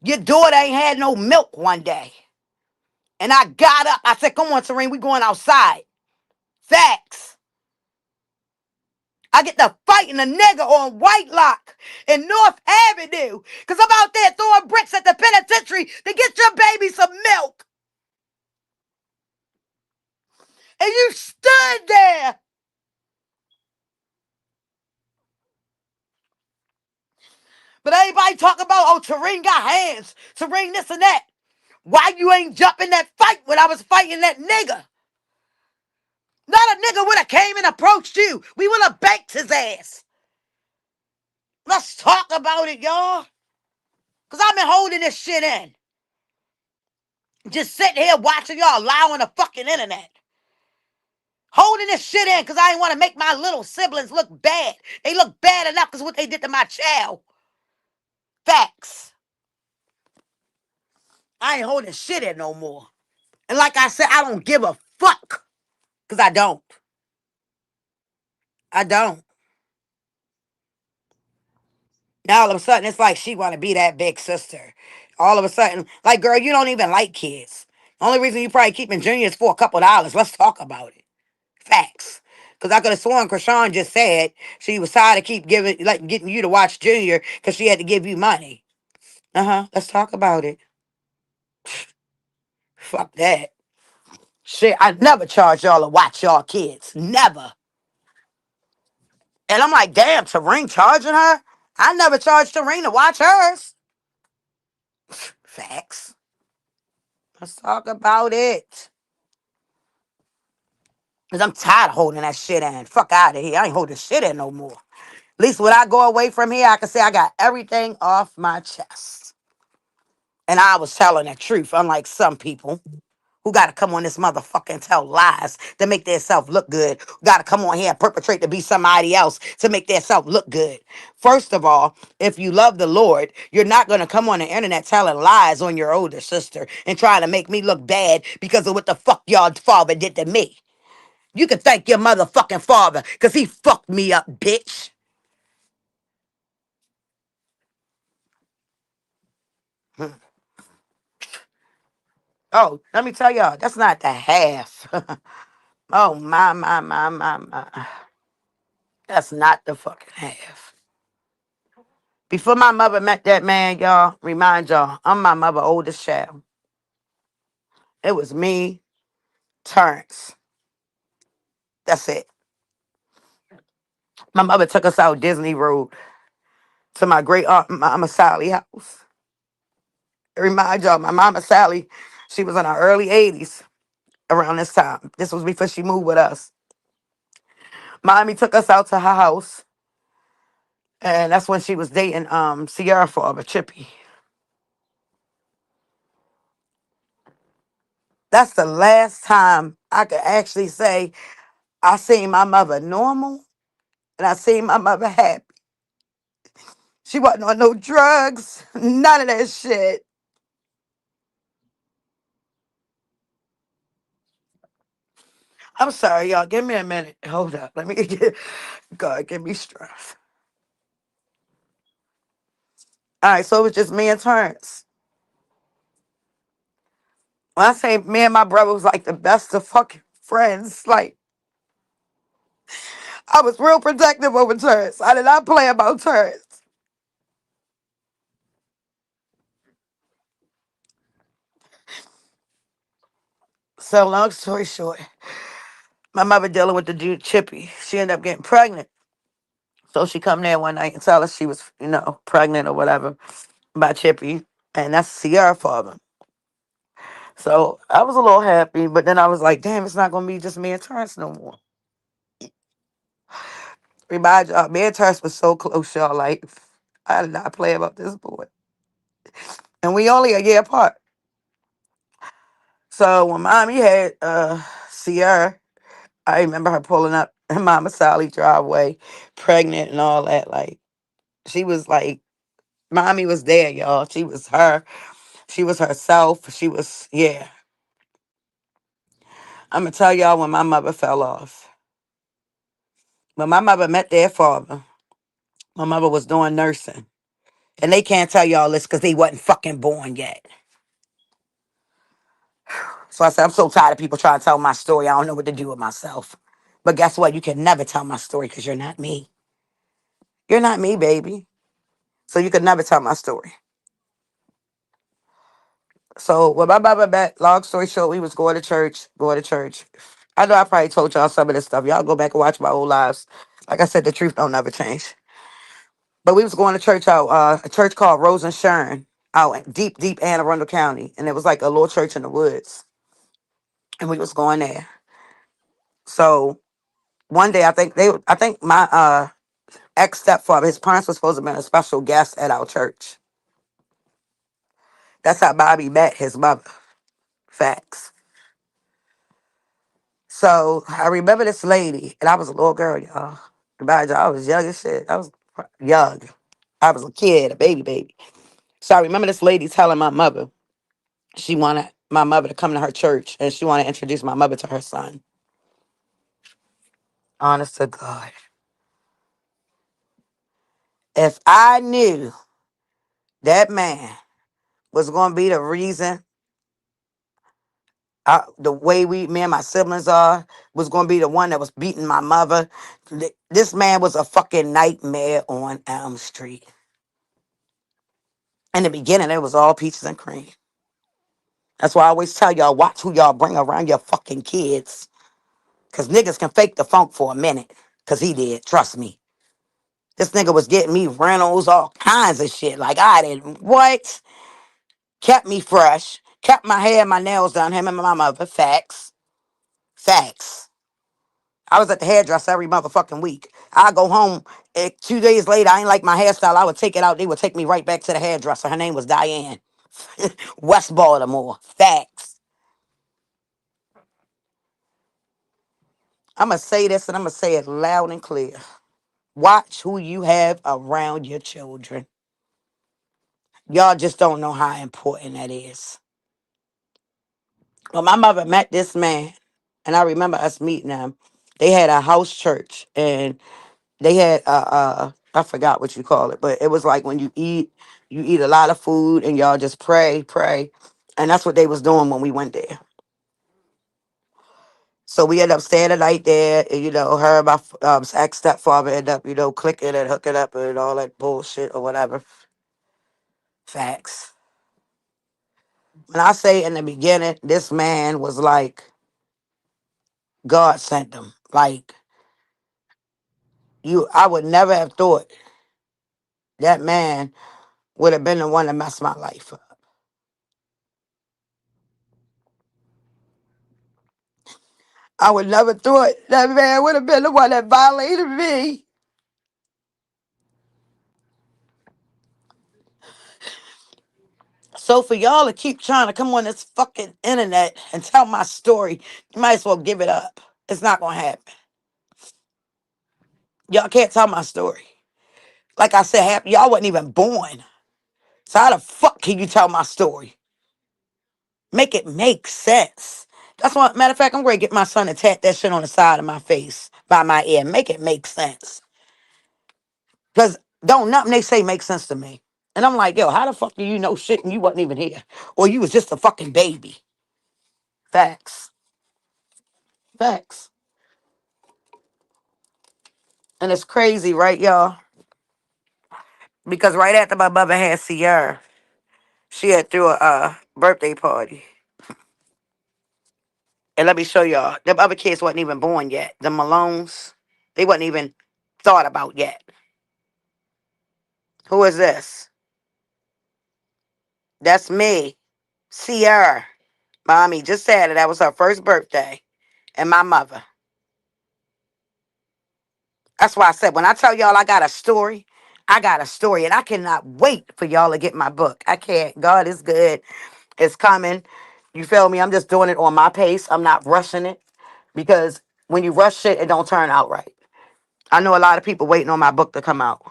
Your daughter ain't had no milk one day. And I got up. I said, come on, Serene, we going outside. Facts. I get to fighting a nigga on White Lock in North Avenue. Because I'm out there throwing bricks at the penitentiary to get your baby some milk. And you stood there. But everybody talk about, oh, Terene got hands. Terene this and that. Why you ain't jumping that fight when I was fighting that nigga? Not a nigga would have came and approached you. We would have banked his ass. Let's talk about it, y'all. Because I've been holding this shit in. Just sitting here watching y'all lie on the fucking internet. Holding this shit in because I ain't want to make my little siblings look bad. They look bad enough because what they did to my child. Facts. I ain't holding shit in no more. And like I said, I don't give a fuck. Because I don't. I don't. Now all of a sudden, it's like she want to be that big sister. All of a sudden, like, girl, you don't even like kids. The only reason you probably keeping Junior is for a couple dollars. Let's talk about it. Facts. Because I could have sworn CHRISEAN just said she was tired of keep giving, like, getting you to watch Junior because she had to give you money. Let's talk about it. Fuck that. Shit, I never charge y'all to watch y'all kids. Never. And I'm like, damn, Terene charging her? I never charged Terene to watch hers. Facts. Let's talk about it. Because I'm tired of holding that shit in. Fuck out of here. I ain't holding shit in no more. At least when I go away from here, I can say I got everything off my chest. And I was telling the truth, unlike some people who got to come on this motherfucker and tell lies to make themselves look good. Who got to come on here and perpetrate to be somebody else to make themselves look good. First of all, if you love the Lord, you're not going to come on the internet telling lies on your older sister and trying to make me look bad because of what the fuck y'all father did to me. You can thank your motherfucking father because he fucked me up, bitch. Oh, let me tell y'all, that's not the half. Oh, my. That's not the fucking half. Before my mother met that man, y'all, remind y'all, I'm my mother's oldest child. It was me, Terrence. That's it. My mother took us out Disney Road to my great aunt Mama Sally house. Remind y'all, my Mama Sally, she was in her early 80s around this time. This was before she moved with us. Mommy took us out to her house, and that's when she was dating Sierra father, Chippy. That's the last time I could actually say I seen my mother normal and I seen my mother happy. She wasn't on no drugs, none of that shit. I'm sorry, y'all. Give me a minute. Hold up. Let me get God, give me strength. All right, so it was just me and Terrence. When I say me and my brother was like the best of fucking friends, like I was real protective over Terrence. I did not play about Terrence. So long story short, my mother dealing with the dude Chippy. She ended up getting pregnant. So she come there one night and tell us she was, pregnant or whatever by Chippy. And that's Sierra father. So I was a little happy, but then I was like, damn, it's not gonna be just me and Terrence no more. Remind y'all, me and Terrence was so close, y'all. Like, I did not play about this boy. And we only a year apart. So when mommy had Sierra, I remember her pulling up in Mama Sally driveway, pregnant and all that. Like, she was like, mommy was there, y'all. She was her. She was herself. She was, yeah. I'm going to tell y'all when my mother fell off. When my mother met their father, my mother was doing nursing. And they can't tell y'all this because they wasn't fucking born yet. So I said, I'm so tired of people trying to tell my story. I don't know what to do with myself. But guess what? You can never tell my story because you're not me. You're not me, baby. So you could never tell my story. So when my mother met, long story short, we was going to church, going to church. I know I probably told y'all some of this stuff. Y'all go back and watch my old lives. Like I said, the truth don't never change. But we was going to church out, a church called Rose and Sharon out in deep, deep Anne Arundel County. And it was like a little church in the woods. And we was going there. So one day I think my ex stepfather, his parents were supposed to have been a special guest at our church. That's how Bobby met his mother. Facts. So I remember this lady, and I was a little girl, y'all. I was young as shit. I was young. I was a kid, a baby. So I remember this lady telling my mother she wanted my mother to come to her church, and she wanted to introduce my mother to her son. Honest to God, if I knew that man was going to be the reason the way me and my siblings are, was going to be the one that was beating my mother. This man was a fucking nightmare on Elm Street. In the beginning, it was all peaches and cream. That's why I always tell y'all, watch who y'all bring around your fucking kids. Because niggas can fake the funk for a minute. Because he did, trust me. This nigga was getting me rentals, all kinds of shit. Like, I didn't, what? Kept me fresh. Kept my hair and my nails done, him and my mother. Facts. Facts. I was at the hairdresser every motherfucking week. I go home, 2 days later, I ain't like my hairstyle. I would take it out. They would take me right back to the hairdresser. Her name was Diane. West Baltimore. Facts. I'm going to say this and I'm going to say it loud and clear. Watch who you have around your children. Y'all just don't know how important that is. Well, my mother met this man, and I remember us meeting them. They had a house church, and they had I forgot what you call it, but it was like when you eat a lot of food, and y'all just pray, and that's what they was doing when we went there. So we ended up staying the night there, and her and my ex stepfather ended up clicking and hooking up and all that bullshit or whatever. Facts. When I say in the beginning, this man was like God sent him. Like I would never have thought that man would have been the one that messed my life up. I would never thought that man would have been the one that violated me. So for y'all to keep trying to come on this fucking internet and tell my story, you might as well give it up. It's not gonna happen. Y'all can't tell my story. Like I said, y'all wasn't even born. So how the fuck can you tell my story? Make it make sense. That's why, matter of fact, I'm going to get my son to tat that shit on the side of my face by my ear. Make it make sense. Because don't nothing they say make sense to me. And I'm like, yo, how the fuck do you know shit and you wasn't even here? Or you was just a fucking baby. Facts. Facts. And it's crazy, right, y'all? Because right after my mother had Sierra, she had threw a birthday party. And let me show y'all. Them other kids wasn't even born yet. The Malones, they wasn't even thought about yet. Who is this? That's me. Sierra. Mommy just said it. That was her first birthday. And my mother. That's why I said, when I tell y'all I got a story, I got a story. And I cannot wait for y'all to get my book. I can't. God is good. It's coming. You feel me? I'm just doing it on my pace. I'm not rushing it. Because when you rush shit, it don't turn out right. I know a lot of people waiting on my book to come out.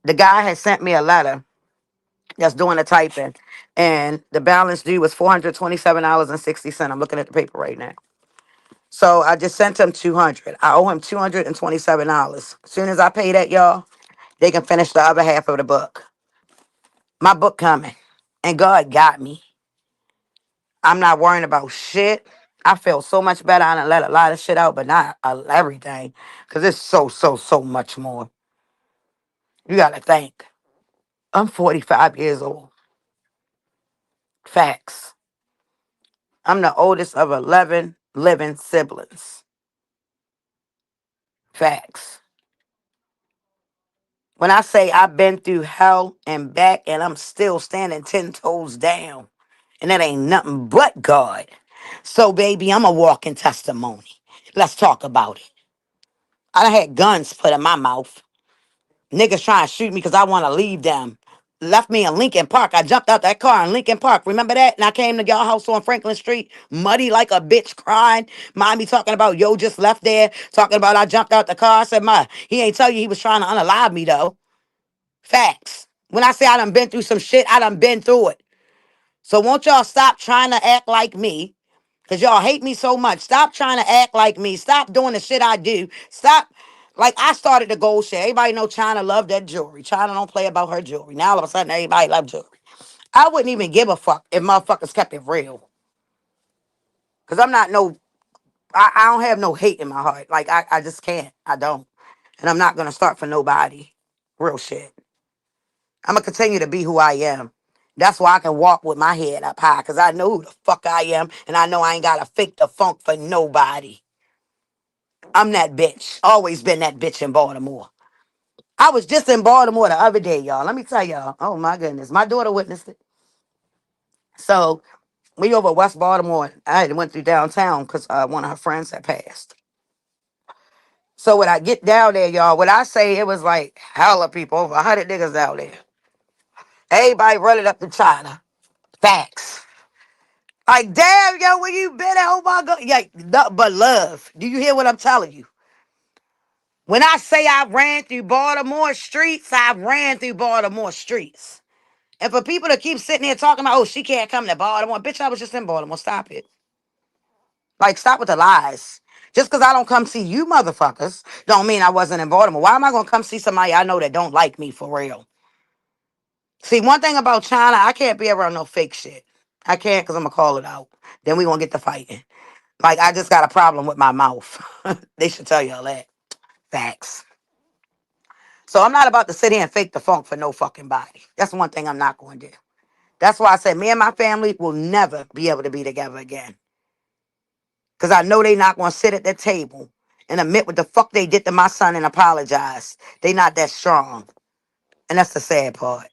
The guy had sent me a letter that's doing the typing. And the balance due was $427.60. I'm looking at the paper right now. So I just sent him 200. I owe him $227. As soon as I pay that, y'all, they can finish the other half of the book. My book coming. And God got me. I'm not worrying about shit. I feel so much better. I done let a lot of shit out, but not everything. Because it's so much more. You got to think. I'm 45 years old. Facts. I'm the oldest of 11 living siblings. Facts. When I say I've been through hell and back and I'm still standing 10 toes down, and that ain't nothing but God. So, baby, I'm a walking testimony. Let's talk about it. I done had guns put in my mouth. Niggas trying to shoot me because I want to leave them. Left me in Lincoln Park. I jumped out that car in Lincoln Park. Remember that? And I came to y'all house on Franklin Street, muddy like a bitch, crying. Mommy talking about, yo, just left there. Talking about I jumped out the car. I said, Ma, he ain't tell you he was trying to unalive me, though. Facts. When I say I done been through some shit, I done been through it. So won't y'all stop trying to act like me? Because y'all hate me so much. Stop trying to act like me. Stop doing the shit I do. Stop. Like, I started the gold shit. Everybody know China love that jewelry. China don't play about her jewelry. Now all of a sudden everybody love jewelry. I wouldn't even give a fuck if motherfuckers kept it real. Because I'm not no, I don't have no hate in my heart. Like, I just can't. I don't. And I'm not going to start for nobody. Real shit. I'm going to continue to be who I am. That's why I can walk with my head up high. Because I know who the fuck I am. And I know I ain't got to fake the funk for nobody. I'm that bitch. Always been that bitch in Baltimore. I was just in Baltimore the other day, y'all. Let me tell y'all. Oh, my goodness. My daughter witnessed it. So, we over West Baltimore. I had went through downtown because one of her friends had passed. So, when I get down there, y'all, when I say it was like hella people, over 100 niggas out there. Everybody running up to China. Facts. Like, damn, yo, where you been at? Oh, my God. Yeah, but love. Do you hear what I'm telling you? When I say I ran through Baltimore streets, I ran through Baltimore streets. And for people to keep sitting here talking about, oh, she can't come to Baltimore. Bitch, I was just in Baltimore. Stop it. Like, stop with the lies. Just because I don't come see you motherfuckers don't mean I wasn't in Baltimore. Why am I going to come see somebody I know that don't like me for real? See, one thing about China, I can't be around no fake shit. I can't because I'm going to call it out. Then we going to get to fighting. Like, I just got a problem with my mouth. They should tell y'all that. Facts. So I'm not about to sit here and fake the funk for no fucking body. That's one thing I'm not going to do. That's why I said me and my family will never be able to be together again. Because I know they not going to sit at that table and admit what the fuck they did to my son and apologize. They not that strong. And that's the sad part.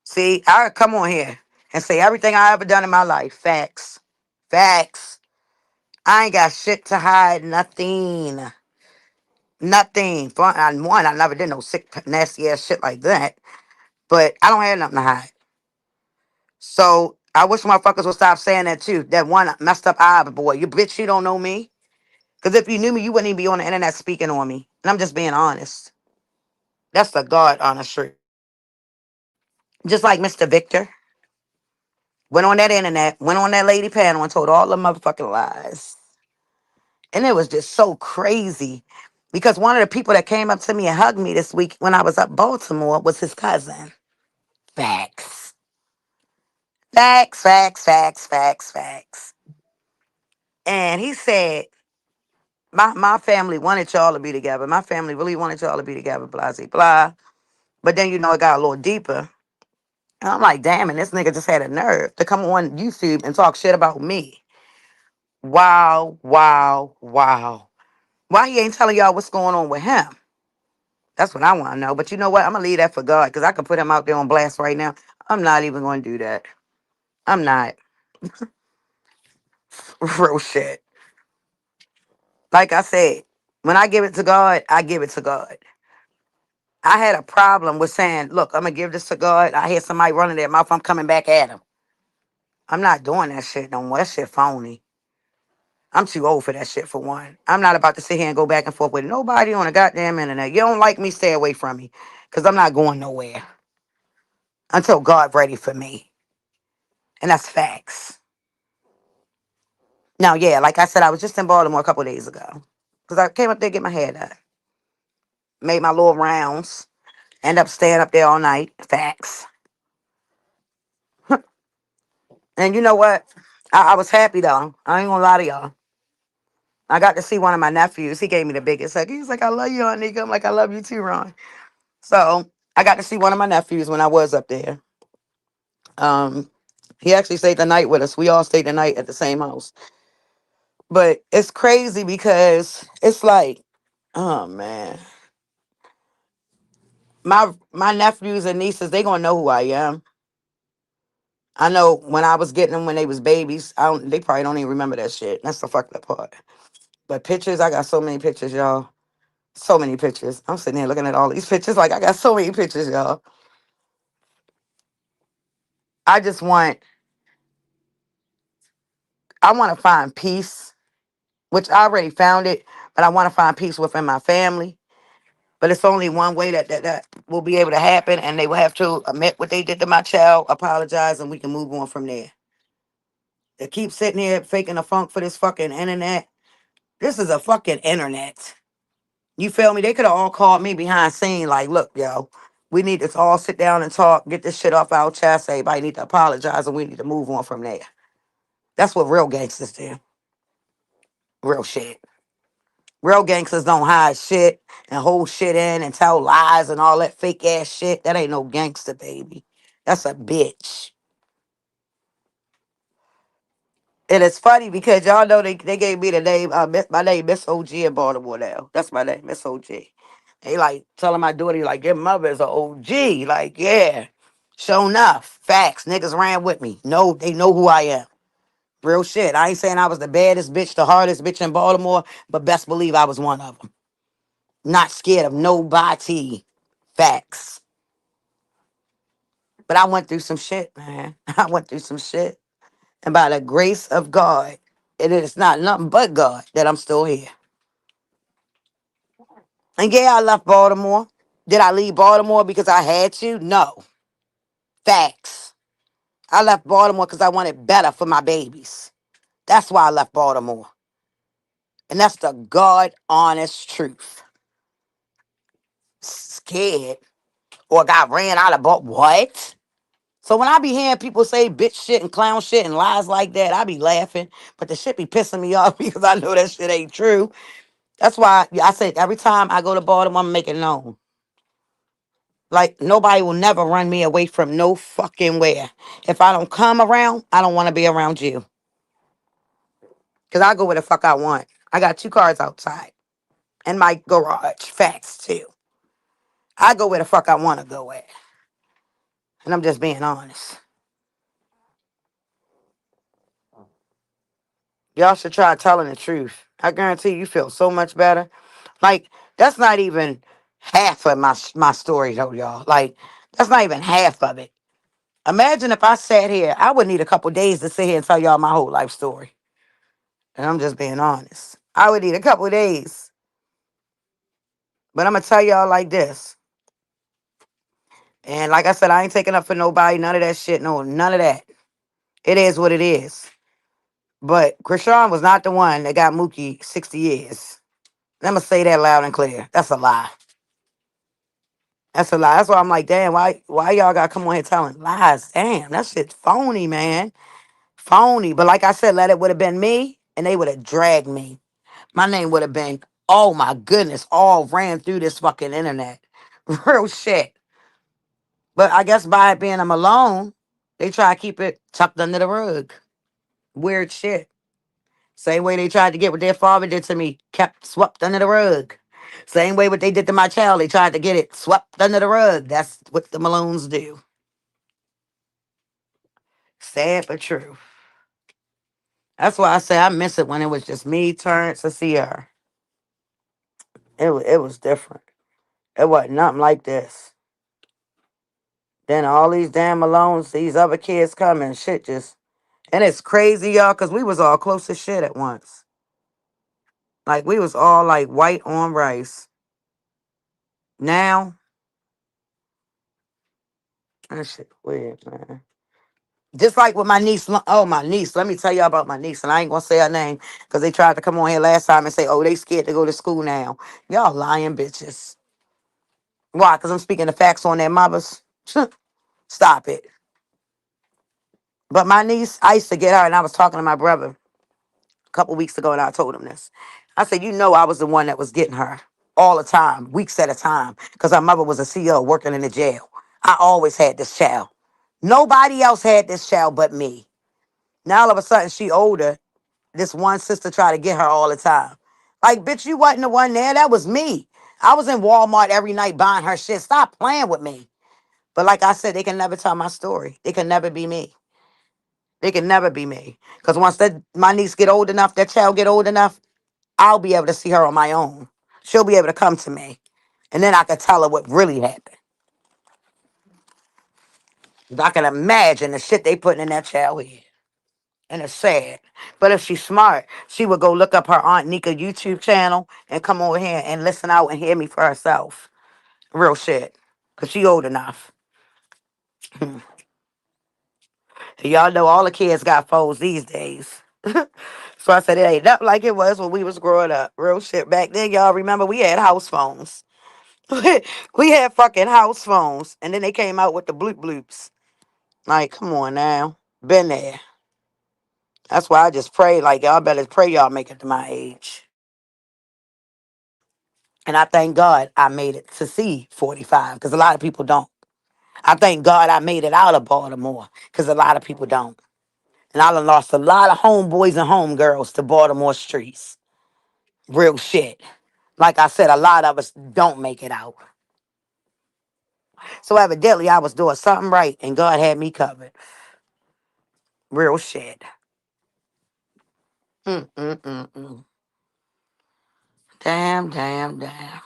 See, I come on here and say everything I ever done in my life. Facts. Facts. I ain't got shit to hide. Nothing. Nothing. One, I never did no sick, nasty ass shit like that. But I don't have nothing to hide. So I wish motherfuckers would stop saying that too. That one messed up eye boy. You bitch, you don't know me. Because if you knew me, you wouldn't even be on the internet speaking on me. And I'm just being honest. That's the God honest truth. Just like Mr. Victor went on that internet, went on that lady panel and told all the motherfucking lies. And it was just so crazy Because one of the people that came up to me and hugged me this week when I was up Baltimore was his cousin. Facts. Facts, facts, facts, facts, facts. And he said, my family wanted y'all to be together. My family really wanted y'all to be together, blah, blah, blah. But then, it got a little deeper. And I'm like, damn, and this nigga just had a nerve to come on YouTube and talk shit about me. Wow, wow, wow. Why he ain't telling y'all what's going on with him? That's what I want to know. But you know what? I'm going to leave that for God because I can put him out there on blast right now. I'm not even going to do that. I'm not. Real shit. Like I said, when I give it to God, I give it to God. I had a problem with saying, look, I'm going to give this to God. I hear somebody running their mouth. I'm coming back at him. I'm not doing that shit no more. That shit phony. I'm too old for that shit, for one. I'm not about to sit here and go back and forth with nobody on the goddamn internet. You don't like me, stay away from me. Because I'm not going nowhere until God ready for me. And that's facts. Now, yeah, like I said, I was just in Baltimore a couple of days ago. Because I came up there to get my hair done. Made my little rounds. End up staying up there all night. Facts. And you know what? I was happy, though. I ain't gonna lie to y'all. I got to see one of my nephews. He gave me the biggest hug. He was like, I love you, nigga. I'm like, I love you too, Ron. So I got to see one of my nephews when I was up there. Um, he actually stayed the night with us. We all stayed the night at the same house. But it's crazy because it's like, oh man, my nephews and nieces, they gonna know who I am. I know when I was getting them when they was babies. They probably don't even remember that shit. That's the fucked up part. But pictures, I got so many pictures, y'all. So many pictures. I'm sitting here looking at all these pictures like I got so many pictures, y'all. I just want, I want to find peace, which I already found it, but I want to find peace within my family. But it's only one way that will be able to happen, and they will have to admit what they did to my child, apologize, and we can move on from there. They keep sitting here faking a funk for this fucking internet. This is a fucking internet. You feel me? They could have all called me behind scene like, look, yo, we need to all sit down and talk, get this shit off our chest. Everybody need to apologize, and we need to move on from there. That's what real gangsters do. Real shit. Real gangsters don't hide shit and hold shit in and tell lies and all that fake ass shit. That ain't no gangster, baby. That's a bitch. And it's funny because y'all know they gave me the name, my name Miss OG in Baltimore now. That's my name, Miss OG. They like telling my daughter, like, your mother is an OG. Like, yeah. Sure enough. Facts. Niggas ran with me. No, they know who I am. Real shit. I ain't saying I was the baddest bitch, the hardest bitch in Baltimore, but best believe I was one of them. Not scared of nobody. Facts. But I went through some shit, man. I went through some shit. And by the grace of God, it is not nothing but God that I'm still here. And yeah, I left Baltimore. Did I leave Baltimore because I had to? No. Facts. I left Baltimore because I wanted better for my babies. That's why I left Baltimore. And that's the God honest truth. Scared or got ran out of Baltimore. What? So when I be hearing people say bitch shit and clown shit and lies like that, I be laughing. But the shit be pissing me off because I know that shit ain't true. That's why I say every time I go to Baltimore, I'm making it known. Like nobody will never run me away from no fucking where. If I don't come around, I don't want to be around you. Because I go where the fuck I want. I got 2 cars outside. And my garage. Facts too. I go where the fuck I want to go at. And I'm just being honest. Y'all should try telling the truth. I guarantee you feel so much better. Like, that's not even half of my story, though, y'all. Like, that's not even half of it. Imagine if I sat here, I would need a couple days to sit here and tell y'all my whole life story. And I'm just being honest. I would need a couple days. But I'm going to tell y'all like this. And like I said, I ain't taking up for nobody. None of that shit. No, none of that. It is what it is. But Krishan was not the one that got Mookie 60 years. I'm gonna say that loud and clear. That's a lie. That's a lie. That's why I'm like, damn, why y'all gotta come on here telling lies? Damn, that shit's phony, man. Phony. But like I said, let it would have been me and they would have dragged me. My name would have been, oh my goodness, all ran through this fucking internet. Real shit. But I guess by it being a Malone, they try to keep it tucked under the rug. Weird shit. Same way they tried to get what their father did to me, kept swept under the rug. Same way what they did to my child, they tried to get it swept under the rug. That's what the Malones do. Sad but true. That's why I say I miss it when it was just me, Terrence, and Sierra. It was different. It wasn't nothing like this. Then all these damn Malones, these other kids coming, shit just, and it's crazy, y'all, because we was all close as shit at once. Like we was all like white on rice. Now, that shit weird, man. Just like with my niece. Oh, my niece. Let me tell y'all about my niece. And I ain't going to say her name because they tried to come on here last time and say, oh, they scared to go to school now. Y'all lying bitches. Why? Because I'm speaking the facts on their mothers. Stop it. But my niece, I used to get her and I was talking to my brother a couple weeks ago and I told him this. I said, you know, I was the one that was getting her all the time, weeks at a time, because her mother was a CEO working in the jail. I always had this child. Nobody else had this child but me. Now all of a sudden she older. This one sister try to get her all the time. Like, bitch, you wasn't the one there. That was me. I was in Walmart every night buying her shit. Stop playing with me. But like I said, they can never tell my story. They can never be me. They can never be me. Because once my niece get old enough, that child get old enough, I'll be able to see her on my own. She'll be able to come to me. And then I can tell her what really happened. I can imagine the shit they putting in that child head. And it's sad. But if she's smart, she would go look up her Aunt Nika YouTube channel and come over here and listen out and hear me for herself. Real shit. Because she old enough. Y'all know all the kids got phones these days. So I said it ain't nothing like it was when we was growing up. Real shit. Back then, y'all remember we had house phones. We had fucking house phones. And then they came out with the bloop bloops. Like, come on now. Been there. That's why I just pray, like, y'all better pray y'all make it to my age. And I thank God I made it to see 45 because a lot of people don't. I thank God I made it out of Baltimore because a lot of people don't. And I done lost a lot of homeboys and homegirls to Baltimore streets. Real shit. Like I said, a lot of us don't make it out. So evidently I was doing something right and God had me covered. Real shit. Mm-mm-mm-mm. Damn, damn, damn.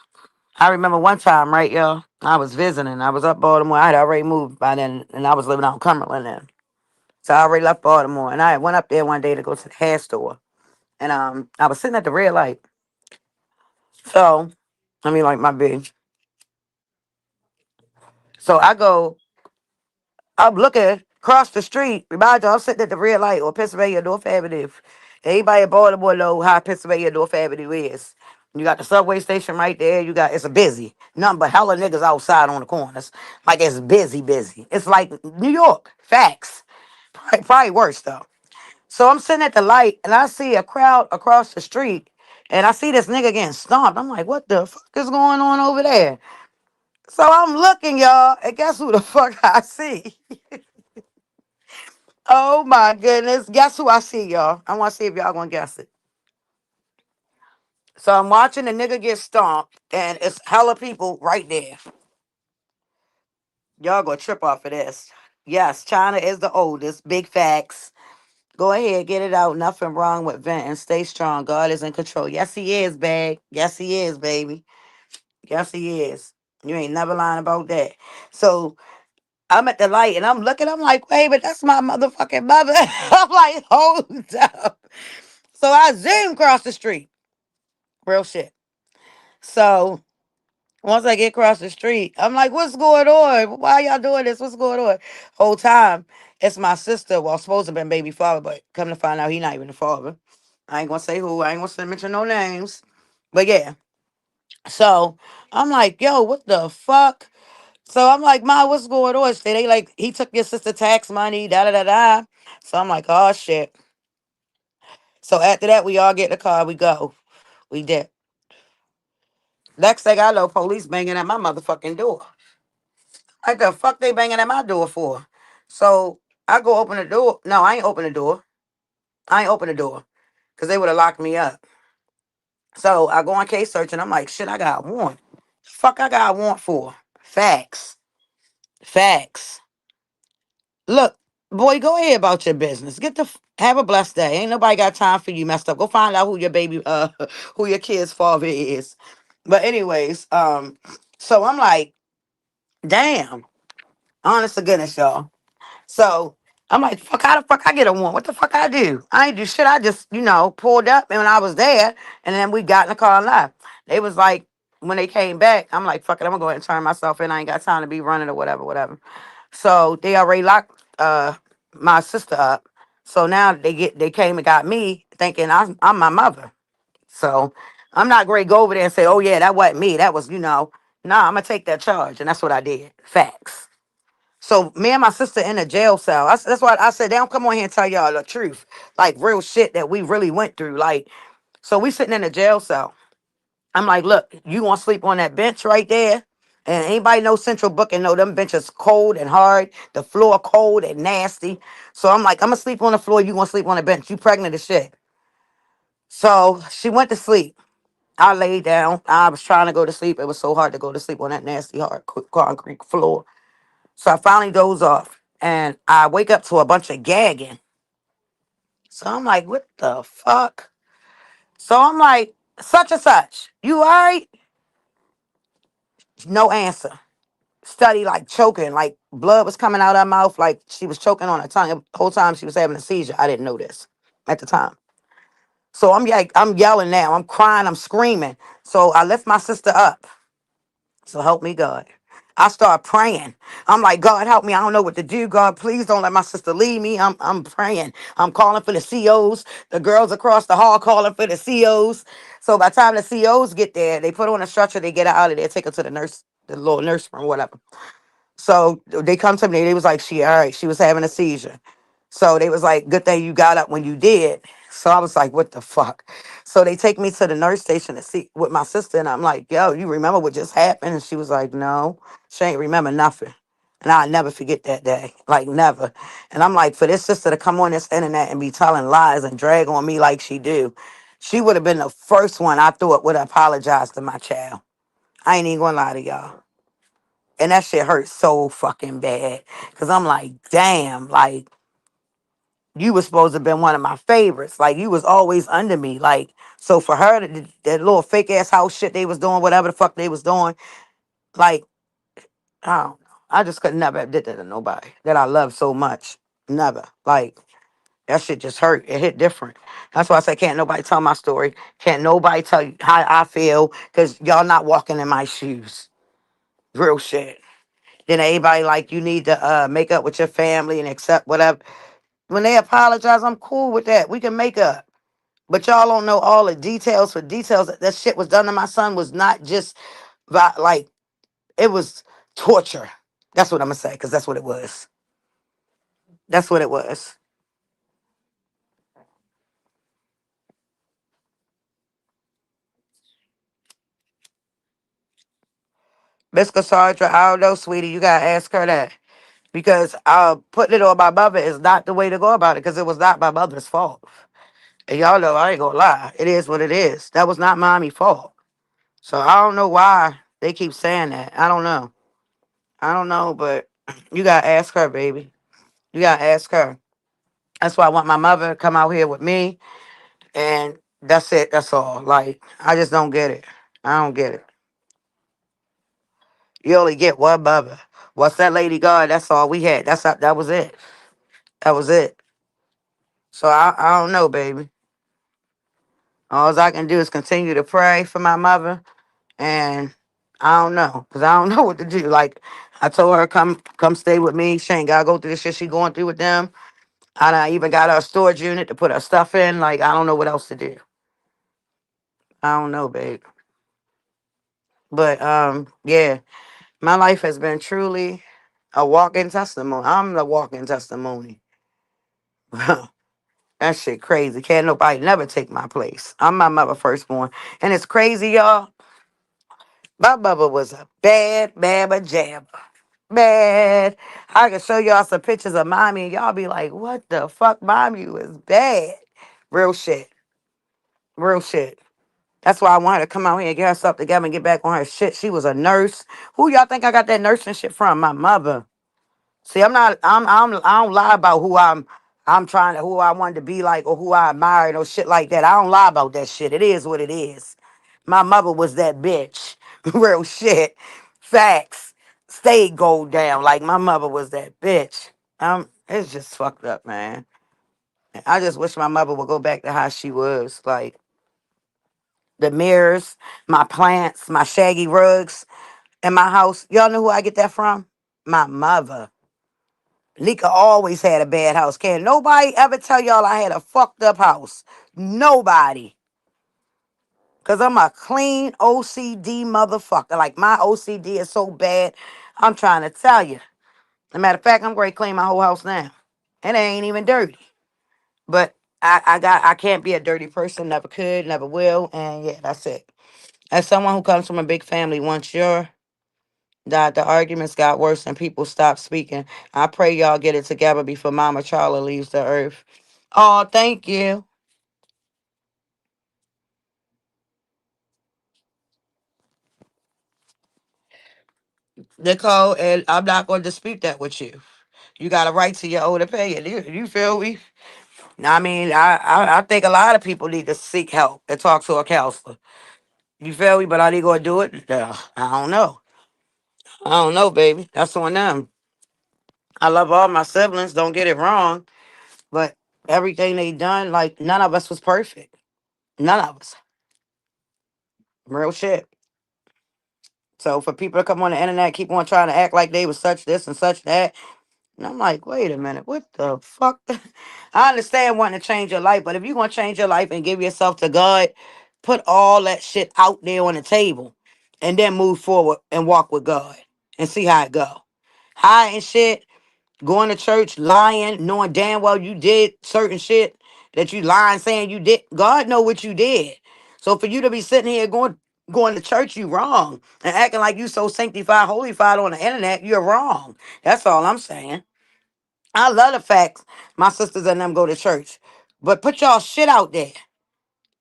I remember one time, right, y'all? I was visiting. I was up Baltimore. I had already moved by then, and I was living out in Cumberland then. So I already left Baltimore, and I went up there one day to go to the hair store, and I was sitting at the red light. So I mean, like my bitch. So I'm looking across the street. Remind you, I'm sitting at the red light on Pennsylvania North Avenue. Anybody in Baltimore know how Pennsylvania North Avenue is? You got the subway station right there. It's a busy. Nothing but hella niggas outside on the corners. Like it's busy, busy. It's like New York. Facts. Probably worse though. So I'm sitting at the light and I see a crowd across the street and I see this nigga getting stomped. I'm like, what the fuck is going on over there? So I'm looking, y'all, and guess who the fuck I see? Oh my goodness. Guess who I see, y'all? I want to see if y'all gonna guess it. So I'm watching the nigga get stomped and it's hella people right there. Y'all gonna trip off of this. Yes, China is the oldest. Big facts. Go ahead, get it out. Nothing wrong with venting. Stay strong. God is in control. Yes, he is, bag. Yes, he is, baby. Yes, he is. You ain't never lying about that. So I'm at the light and I'm looking. I'm like, wait, but that's my motherfucking mother. I'm like, hold up. So I zoom across the street. Real shit. So once I get across the street, I'm like, what's going on? Why y'all doing this? What's going on? Whole time, it's my sister. Well, supposed to have been baby father, but come to find out he not even the father. I ain't gonna say who. I ain't gonna mention no names. But yeah, so I'm like, yo, what the fuck? So I'm like, Ma, what's going on? So they like, he took your sister tax money, da da da da. So I'm like, oh shit. So after that, we all get in the car, we go. We did. Next thing I know, police banging at my motherfucking door. Like the fuck they banging at my door for? So I go open the door. No, I ain't open the door. I ain't open the door. Cause they would have locked me up. So I go on case search and I'm like, shit, I got a warrant. Fuck I got a warrant for. Facts. Facts. Look, boy, go ahead about your business. Have a blessed day. Ain't nobody got time for you messed up. Go find out who your baby who your kid's father is. But anyways, so I'm like, damn. Honest to goodness, y'all. So I'm like, fuck, how the fuck I get a warrant? What the fuck I do? I ain't do shit. I just, pulled up and when I was there and then we got in the car and left. They was like, when they came back, I'm like, fuck it, I'm gonna go ahead and turn myself in. I ain't got time to be running or whatever, whatever. So they already locked my sister up. So now they came and got me thinking I'm my mother. So I'm not going to go over there and say, oh yeah, that wasn't me. That was, nah, I'm gonna take that charge. And that's what I did. Facts. So me and my sister in a jail cell. That's why I said they don't come on here and tell y'all the truth. Like real shit that we really went through. Like, so we sitting in a jail cell. I'm like, look, you gonna sleep on that bench right there? And anybody know Central Booking know them benches cold and hard, the floor cold and nasty. So I'm like, I'm gonna sleep on the floor, you gonna sleep on the bench. You pregnant as shit. So she went to sleep. I laid down. I was trying to go to sleep. It was so hard to go to sleep on that nasty hard concrete floor. So I finally doze off. And I wake up to a bunch of gagging. So I'm like, what the fuck? So I'm like, such and such. You all right? No answer. Study like choking, like blood was coming out of her mouth, like she was choking on her tongue. The whole time she was having a seizure. I didn't know this at the time. So I'm yelling now. I'm crying. I'm screaming. So I lift my sister up. So help me, God. I start praying. I'm like, God, help me. I don't know what to do. God, please don't let my sister leave me. I'm praying. I'm calling for the COs. The girls across the hall calling for the COs. So by the time the COs get there, they put her on a stretcher. They get her out of there, take her to the little nurse room, whatever. So they come to me. They was like, she all right. She was having a seizure. So they was like, good thing you got up when you did. So I was like, what the fuck? So they take me to the nurse station to see with my sister. And I'm like, yo, you remember what just happened? And she was like, no, she ain't remember nothing. And I'll never forget that day. Like never. And I'm like, for this sister to come on this internet and be telling lies and drag on me like she do, she would have been the first one I thought would apologize to my child. I ain't even gonna lie to y'all. And that shit hurts so fucking bad. Cause I'm like, damn, like you was supposed to have been one of my favorites. Like you was always under me. Like, so for her, that little fake ass house shit they was doing, whatever the fuck they was doing, like, I don't know. I just could never have did that to nobody that I love so much. Never. Like, that shit just hurt. It hit different. That's why I say can't nobody tell my story. Can't nobody tell you how I feel. Cause y'all not walking in my shoes. Real shit. Then everybody like you need to make up with your family and accept whatever. When they apologize, I'm cool with that. We can make up. But y'all don't know all the details for details. That shit was done to my son was not just like it was torture. That's what I'm gonna say, because that's what it was. That's what it was. Miss Cassandra, I don't know, sweetie. You gotta ask her that. Because putting it on my mother is not the way to go about it, because it was not my mother's fault. And y'all know I ain't gonna lie. It is what it is. That was not mommy's fault. So I don't know why they keep saying that. I don't know. I don't know, but you gotta ask her, baby. You gotta ask her. That's why I want my mother to come out here with me, and that's it. That's all. Like I just don't get it. I don't get it. You only get one mother. What's that lady God? That's all we had. That was it. That was it. So I don't know, baby. All I can do is continue to pray for my mother, and I don't know, cause I don't know what to do. Like I told her, come stay with me. She ain't gotta go through the shit she going through with them. I even got her a storage unit to put her stuff in. Like I don't know what else to do. I don't know, babe. But yeah, my life has been truly a walking testimony. I'm the walking testimony. That shit crazy. Can't nobody never take my place. I'm my mother firstborn. And it's crazy, y'all. My mother was a bad mama jamma. Bad. I can show y'all some pictures of mommy and y'all be like, what the fuck? Mommy was bad. Real shit. Real shit. That's why I wanted to come out here and get her stuff together and get back on her shit. She was a nurse. Who y'all think I got that nursing shit from? My mother. See, I don't lie about I'm trying to, who I wanted to be like or who I admired or shit like that. I don't lie about that shit. It is what it is. My mother was that bitch. Real shit. Facts. Stayed gold down. Like my mother was that bitch. It's just fucked up, man. I just wish my mother would go back to how she was. Like the mirrors, my plants, my shaggy rugs in my house. Y'all know who I get that from? My mother. Nika always had a bad house. Can't nobody ever tell y'all I had a fucked up house. Nobody. Because I'm a clean OCD motherfucker. Like, my OCD is so bad, I'm trying to tell you. As a matter of fact, I'm going to clean my whole house now. And it ain't even dirty. But I can't be a dirty person. Never could, never will. And yeah, that's it. As someone who comes from a big family, once you're that the arguments got worse and people stopped speaking. I pray y'all get it together before Mama Charla leaves the earth. Oh, thank you. Nicole, and I'm not going to dispute that with you. You got a right to your own opinion. You feel me? I mean, I think a lot of people need to seek help and talk to a counselor. You feel me? But are they going to do it? I don't know. I don't know, baby. That's on them. I love all my siblings. Don't get it wrong. But everything they done, like, none of us was perfect. None of us. Real shit. So for people to come on the internet, keep on trying to act like they was such this and such that, and I'm like, wait a minute, what the fuck? I understand wanting to change your life, but if you're gonna change your life and give yourself to God, put all that shit out there on the table, and then move forward and walk with God and see how it go. Hiding shit, going to church, lying, knowing damn well you did certain shit that you lying saying you did. God know what you did. So for you to be sitting here going to church, you wrong. And acting like you so sanctified, holified on the internet, you're wrong. That's all I'm saying. I love the fact my sisters and them go to church. But put y'all shit out there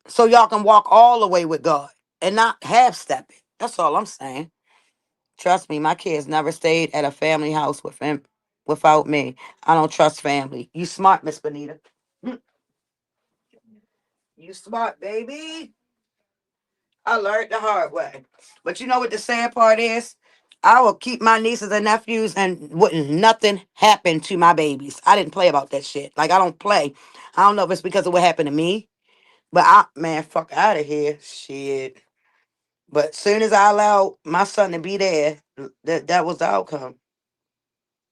so y'all can walk all the way with God and not half step it. That's all I'm saying. Trust me, my kids never stayed at a family house with him without me. I don't trust family. You smart, Miss Benita. Mm, you smart, baby. I learned the hard way. But you know what the sad part is? I will keep my nieces and nephews and wouldn't nothing happen to my babies. I didn't play about that shit. Like I don't play. I don't know if it's because of what happened to me. But man, fuck out of here. Shit. But soon as I allowed my son to be there, that was the outcome.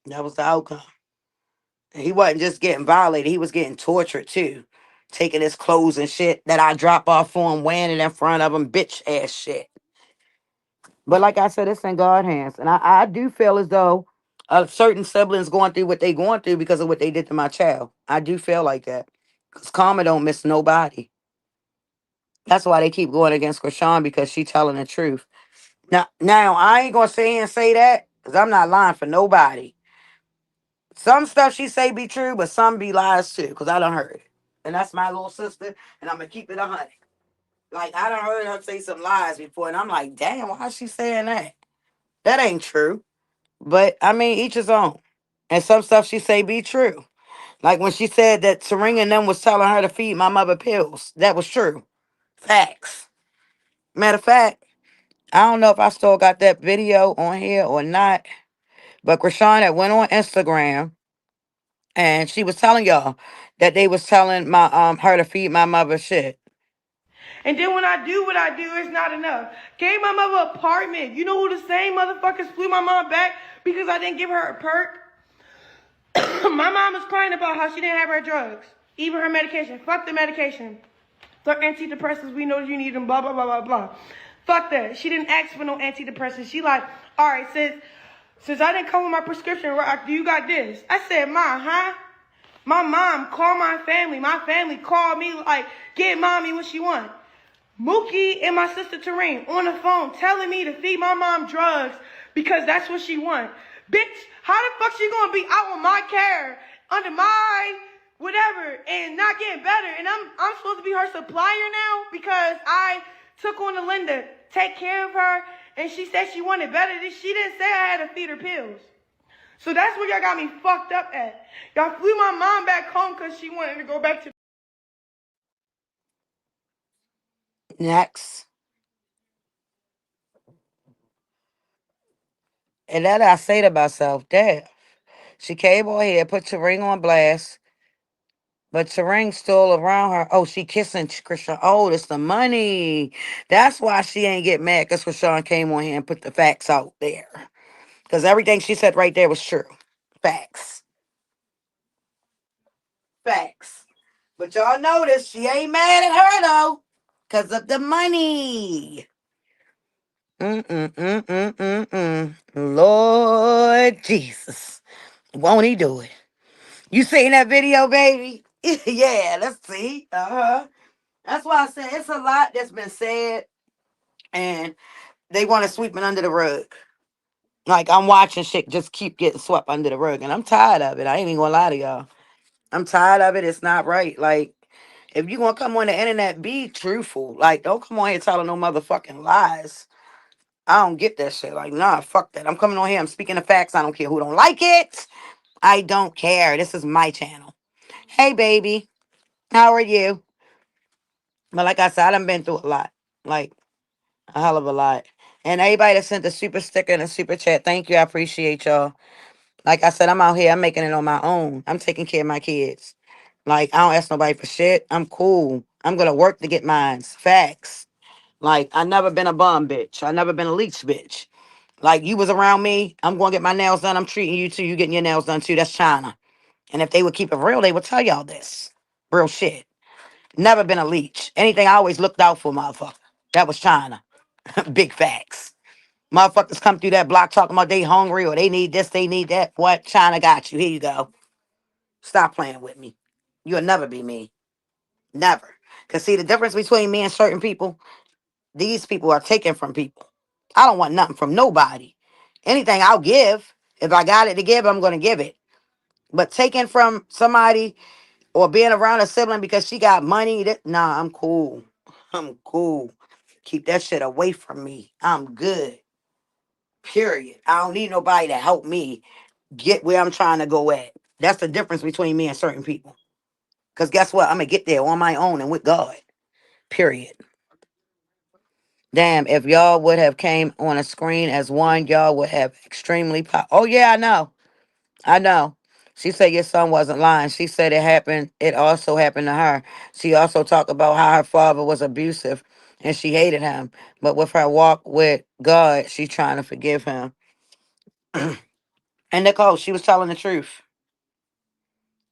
That was the outcome. And he wasn't just getting violated, he was getting tortured too. Taking his clothes and shit that I drop off for him, wearing it in front of him, bitch ass shit. But like I said, it's in God's hands. And I do feel as though certain siblings going through what they going through because of what they did to my child. I do feel like that. Because karma don't miss nobody. That's why they keep going against Krishan because she telling the truth. Now I ain't gonna sit here and say that because I'm not lying for nobody. Some stuff she say be true, but some be lies too, because I done heard it. And that's my little sister, and I'm gonna keep it 100. Like I done heard her say some lies before, and I'm like, damn, why is she saying that? That ain't true. But I mean, each his own. And some stuff she say be true. Like when she said that Serena and them was telling her to feed my mother pills. That was true. Facts. Matter of fact, I don't know if I still got that video on here or not. But Krishan had went on Instagram and she was telling y'all that they was telling my her to feed my mother shit. And then when I do what I do, it's not enough. Gave my mother an apartment. You know who the same motherfuckers flew my mom back because I didn't give her a perk? My mom was crying about how she didn't have her drugs, even her medication. Fuck the medication. They're antidepressants. We know you need them. Blah blah blah blah blah. Fuck that. She didn't ask for no antidepressants. She like, all right, since I didn't come with my prescription, do you got this? I said, Ma, huh? My mom called my family. My family called me like, get mommy what she want. Mookie and my sister Tareen on the phone telling me to feed my mom drugs because that's what she want. Bitch, how the fuck she gonna be out on my care, under my whatever, and not getting better? And I'm supposed to be her supplier now because I took on the Linda, take care of her, and she said she wanted better. She didn't say I had to feed her pills. So that's where y'all got me fucked up at. Y'all flew my mom back home because she wanted to go back to. Next. And that I say to myself, damn. She came on here, put Taring on blast, but Taring's still around her. Oh, she kissing Krishan. Oh, it's the money. That's why she ain't get mad because Krishan came on here and put the facts out there. Because everything she said right there was true. Facts. Facts. But y'all notice she ain't mad at her though. Because of the money. Mm-mm-mm-mm-mm-mm. Lord Jesus. Won't he do it? You seen that video, baby? Yeah, let's see. Uh-huh. That's why I said it's a lot that's been said, and they want to sweep it under the rug. Like I'm watching shit just keep getting swept under the rug, and I'm tired of it. I ain't even gonna lie to y'all. I'm tired of it. It's not right. Like, if you gonna come on the internet, be truthful. Like, don't come on here telling no motherfucking lies. I don't get that shit. Like, nah, fuck that. I'm coming on here. I'm speaking the facts. I don't care who don't like it. I don't care. This is my channel. Hey, baby. How are you? But like I said, I done been through a lot. Like, a hell of a lot. And everybody that sent the super sticker and the super chat, thank you. I appreciate y'all. Like I said, I'm out here. I'm making it on my own. I'm taking care of my kids. Like, I don't ask nobody for shit. I'm cool. I'm going to work to get mines. Facts. Like, I never been a bum bitch. I never been a leech bitch. Like, you was around me. I'm going to get my nails done. I'm treating you too. You getting your nails done too. That's China. And if they would keep it real, they would tell y'all this. Real shit. Never been a leech. Anything I always looked out for, motherfucker. That was China. Big facts. Motherfuckers come through that block talking about they hungry or they need this, they need that. What? China got you. Here you go. Stop playing with me. You'll never be me. Never. Because see, the difference between me and certain people, these people are taken from people. I don't want nothing from nobody. Anything I'll give. If I got it to give, I'm going to give it. But taking from somebody or being around a sibling because she got money, nah, I'm cool. I'm cool. Keep that shit away from me. I'm good. Period. I don't need nobody to help me get where I'm trying to go at. That's the difference between me and certain people. Because guess what? I'm going to get there on my own and with God. Period. Damn, if y'all would have came on a screen as one, y'all would have extremely Oh yeah, I know. I know. She said your son wasn't lying. She said it happened. It also happened to her. She also talked about how her father was abusive and she hated him. But with her walk with God, she's trying to forgive him. And Nicole, she was telling the truth.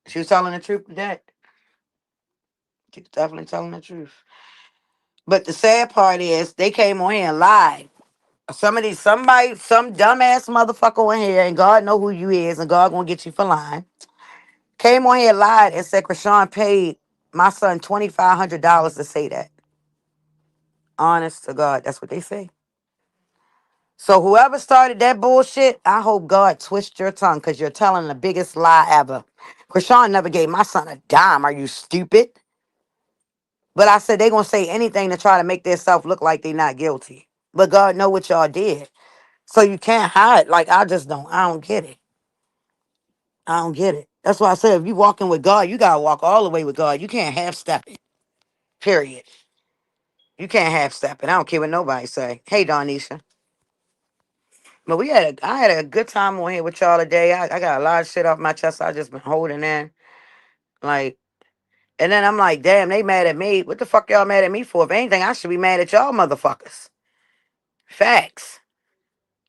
She was telling the truth with that. She was definitely telling the truth. But the sad part is they came on here and lied. Some dumbass motherfucker in here, and God know who you is, and God gonna get you for lying. Came on here, lied, and said Krishan paid my son $2,500 to say that. Honest to God, that's what they say. So whoever started that bullshit, I hope God twist your tongue because you're telling the biggest lie ever. Krishan never gave my son a dime. Are you stupid? But I said they gonna say anything to try to make themselves look like they not guilty. But God know what y'all did. So you can't hide. Like I don't get it. I don't get it. That's why I said if you walking with God, you gotta walk all the way with God. You can't half step it. Period. You can't half step it. I don't care what nobody say. Hey Donisha. But I had a good time on here with y'all today. I got a lot of shit off my chest I just been holding in. Like, and then I'm like, damn, they mad at me. What the fuck y'all mad at me for? If anything, I should be mad at y'all motherfuckers. Facts.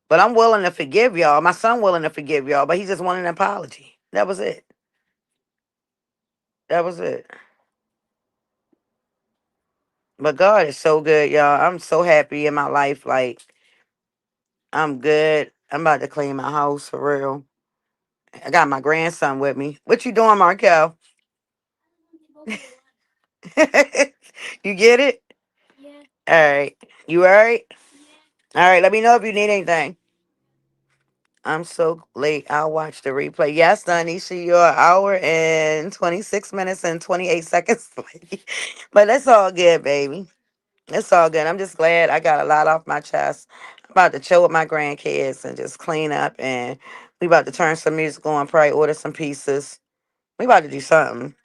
But I'm willing to forgive y'all. My son willing to forgive y'all, but he just wanted an apology. That was it. That was it. But God is so good, y'all. I'm so happy in my life. Like, I'm good. I'm about to clean my house for real. I got my grandson with me. What you doing, Markel? You get it? All right. You all right? All right. Let me know if you need anything. I'm so late. I'll watch the replay. Yes, Donisha, you're an hour and 26 minutes and 28 seconds late. But that's all good, baby. It's all good. I'm just glad I got a lot off my chest. I'm about to chill with my grandkids and just clean up. And we about to turn some music on, probably order some pizzas. We about to do something.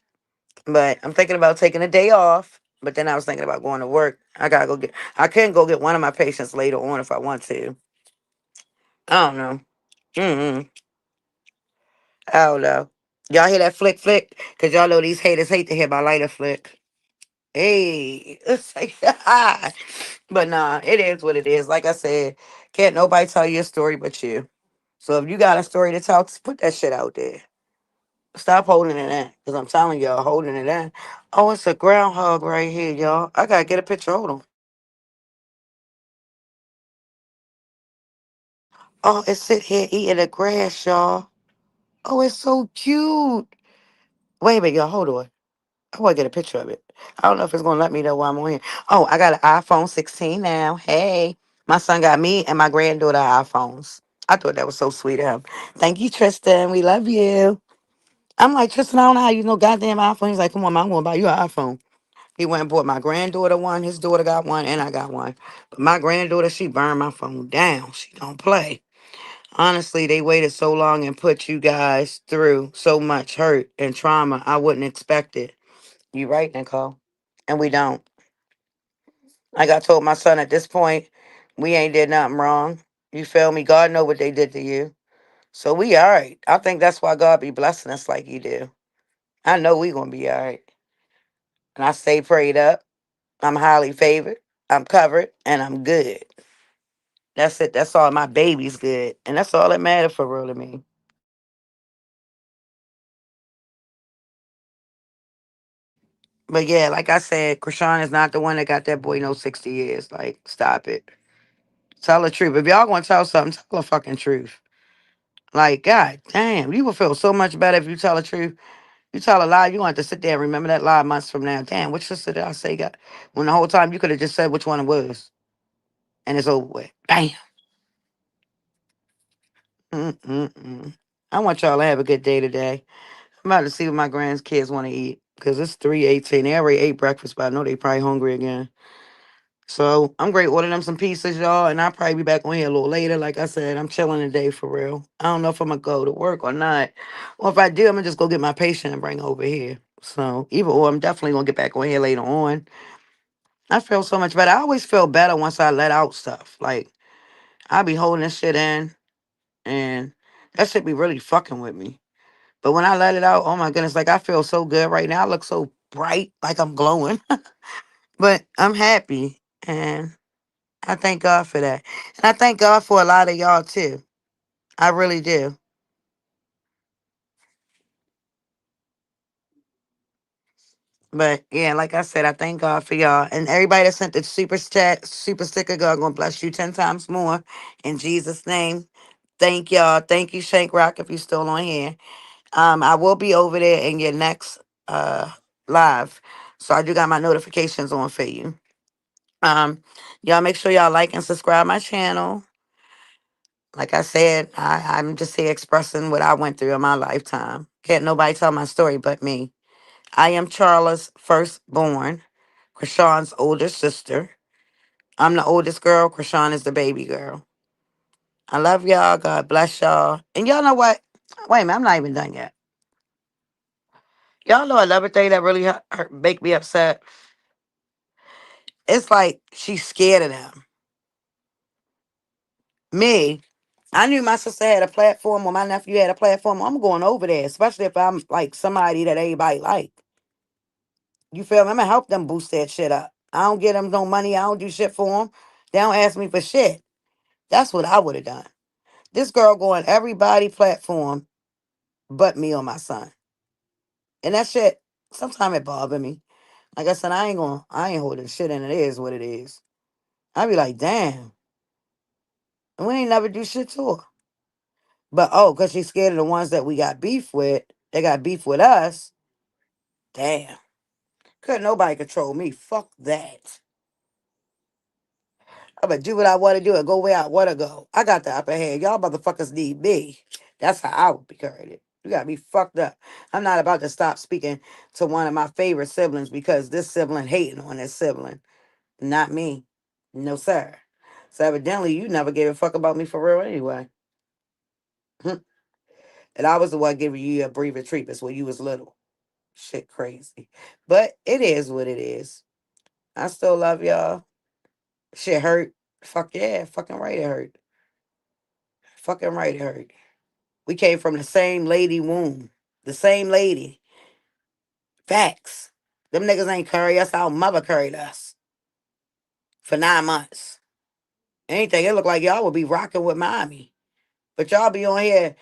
But I'm thinking about taking a day off. But then I was thinking about going to work. I can go get one of my patients later on if I want to. I don't know. Mm-mm. I don't know. Y'all hear that flick flick? Because y'all know these haters hate to hear my lighter flick. Hey, it's like, but nah, it is what it is. Like I said, can't nobody tell you a story but you. So if you got a story to tell, put that shit out there. Stop holding it in. Because I'm telling y'all, holding it in. Oh, it's a groundhog right here, y'all. I got to get a picture. Hold on. Oh, it's sitting here eating the grass, y'all. Oh, it's so cute. Wait a minute, y'all. Hold on. I want to get a picture of it. I don't know if it's going to let me know while I'm on here. Oh, I got an iPhone 16 now. Hey, my son got me and my granddaughter iPhones. I thought that was so sweet of him. Thank you, Tristan. We love you. I'm like, Tristan, I don't know how you know goddamn iPhone. He's like, come on, man, I'm going to buy you an iPhone. He went and bought my granddaughter one. His daughter got one, and I got one. But my granddaughter, she burned my phone down. She don't play. Honestly, they waited so long and put you guys through so much hurt and trauma. I wouldn't expect it. You right, Nicole. And we don't. Like I told my son at this point, we ain't did nothing wrong. You feel me? God know what they did to you. So we all right. I think that's why God be blessing us like he do. I know we gonna be all right. And I stay prayed up. I'm highly favored. I'm covered and I'm good. That's it. That's all. My baby's good. And that's all that matters for real to me. But yeah, like I said, Krishan is not the one that got that boy no 60 years. Like, stop it. Tell the truth. If y'all gonna tell something, tell the fucking truth. Like, God damn, you will feel so much better if you tell the truth. You tell a lie, you want to sit there and remember that lie months from now. Damn, which sister did I say got? When the whole time you could have just said which one it was, and it's over with. Bam. Mm-mm-mm. I want y'all to have a good day today. I'm about to see what my grandkids want to eat because it's 3:18. They already ate breakfast, but I know they probably hungry again. So I'm great. Order them some pizzas, y'all, and I'll probably be back on here a little later. Like I said, I'm chilling today for real. I don't know if I'm gonna go to work or not. Or if I do, I'm gonna just go get my patient and bring her over here. So either or, I'm definitely gonna get back on here later on. I feel so much better. I always feel better once I let out stuff. Like I be holding this shit in, and that shit be really fucking with me. But when I let it out, oh my goodness, like I feel so good right now. I look so bright, like I'm glowing. But I'm happy, and I thank God for that. And I thank God for a lot of y'all too. I really do. But yeah, like I said, I thank God for y'all. And everybody that sent the super chat, super sticker, God gonna bless you 10 times more. In Jesus' name. Thank y'all. Thank you, Shank Rock, if you're still on here. I will be over there in your next uh live. So I do got my notifications on for you. Um, y'all make sure y'all like and subscribe my channel. Like I said, I'm just here expressing what I went through in my lifetime. Can't nobody tell my story but me. I am Charla's firstborn, Krishan's older sister. I'm the oldest girl. Krishan is the baby girl. I love y'all. God bless y'all. And y'all know what? Wait a minute, I'm not even done yet. Y'all know another thing that really make me upset? It's like she's scared of them. Me, I knew my sister had a platform or my nephew had a platform. I'm going over there, especially if I'm like somebody that everybody like. You feel me? I'm gonna help them boost that shit up. I don't get them no money. I don't do shit for them. They don't ask me for shit. That's what I would have done. This girl go on everybody platform but me or my son. And that shit, sometimes it bother me. Like I said, I ain't holding shit and it is what it is. I be like, damn. And we ain't never do shit to her. But oh, cause she's scared of the ones that we got beef with. They got beef with us. Damn. Couldn't nobody control me. Fuck that. I'm gonna do what I want to do and go where I want to go. I got the upper hand. Y'all motherfuckers need me. That's how I would be carried it. You got me fucked up. I'm not about to stop speaking to one of my favorite siblings because this sibling hating on this sibling. Not me. No, sir. So evidently you never gave a fuck about me for real anyway. And I was the one giving you a breathing treatments when you was little. Shit crazy. But it is what it is. I still love y'all. Shit hurt. Fuck yeah. Fucking right it hurt. Fucking right it hurt. We came from the same lady womb. The same lady. Facts. Them niggas ain't carry us. Our mother carried us for 9 months. Anything, it look like y'all would be rocking with mommy. But y'all be on here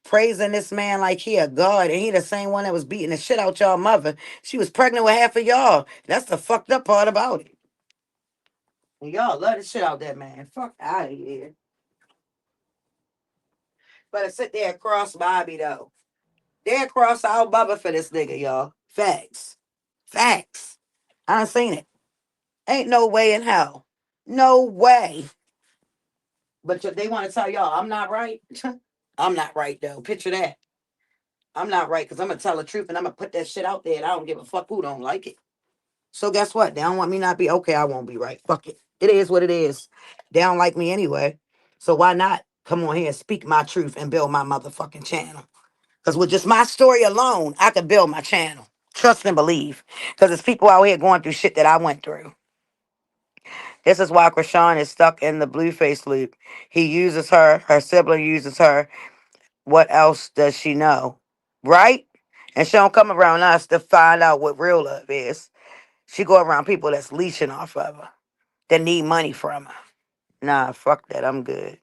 praising this man like he a god, and he the same one that was beating the shit out y'all mother. She was pregnant with half of y'all. That's the fucked up part about it. And y'all love the shit out that man. Fuck out of here. Better sit there and cross Bobby though. They'll cross our Bubba for this nigga, y'all. Facts. Facts. I done seen it. Ain't no way in hell. No way. But they want to tell y'all I'm not right. I'm not right though. Picture that. I'm not right because I'm gonna tell the truth and I'm gonna put that shit out there and I don't give a fuck who don't like it. So guess what? They don't want me not be okay. I won't be right. Fuck it. It is what it is. They don't like me anyway. So why not come on here and speak my truth and build my motherfucking channel? Because with just my story alone, I could build my channel. Trust and believe. Because there's people out here going through shit that I went through. This is why Krishan is stuck in the blue face loop. He uses her. Her sibling uses her. What else does she know? Right? And she don't come around us to find out what real love is. She go around people that's leeching off of her. That need money from her. Nah, fuck that. I'm good.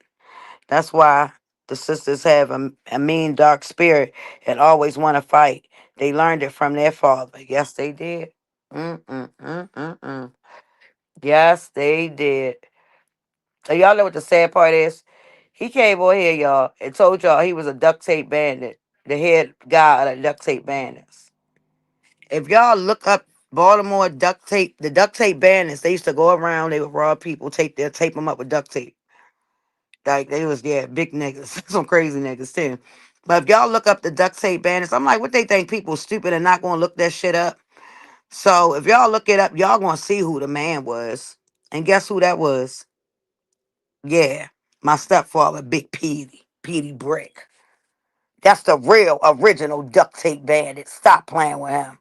That's why the sisters have a mean, dark spirit and always want to fight. They learned it from their father. Yes, they did. Mm-mm-mm-mm-mm. Yes, they did. So y'all know what the sad part is? He came on here, y'all, and told y'all he was a duct tape bandit. The head guy of the duct tape bandits. If y'all look up Baltimore duct tape, the duct tape bandits, they used to go around, they would rob people, tape them up with duct tape. Like they was big niggas, some crazy niggas too. But if y'all look up the duct tape bandits, I'm like, what they think people stupid and not gonna look that shit up? So if y'all look it up, y'all gonna see who the man was. And guess who that was? Yeah, my stepfather, Big Petey Brick. That's the real original duct tape bandit. Stop playing with him.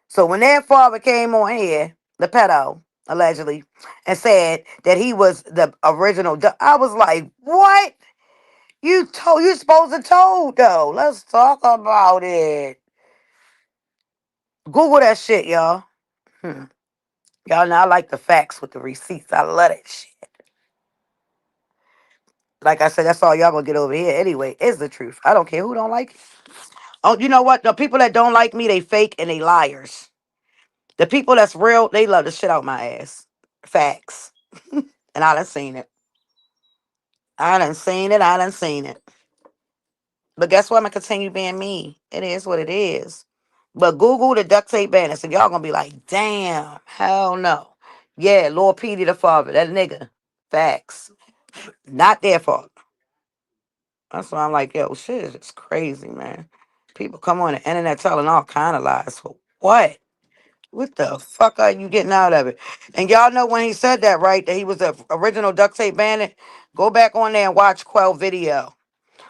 So when their father came on here, the pedo, allegedly, and said that he was the original I was like, what? You supposed to told though. Let's talk about it. Google that shit, y'all. Y'all know I like the facts with the receipts. I love that shit. Like I said, that's all y'all gonna get over here anyway. Is the truth. I don't care who don't like it. Oh, you know what? The people that don't like me, they fake and they liars. The people that's real, they love the shit out my ass. Facts. And I done seen it. I done seen it. I done seen it. But guess what? I'm gonna continue being me. It is what it is. But Google the duct tape bandits, and y'all gonna be like, damn, hell no. Yeah, Lord Petey the father, that nigga. Facts. Not their fault. That's why I'm like, yo, shit is just crazy, man. People come on the internet telling all kind of lies for what? What the fuck are you getting out of it? And y'all know when he said that, right? That he was the original duct tape bandit. Go back on there and watch Quell video.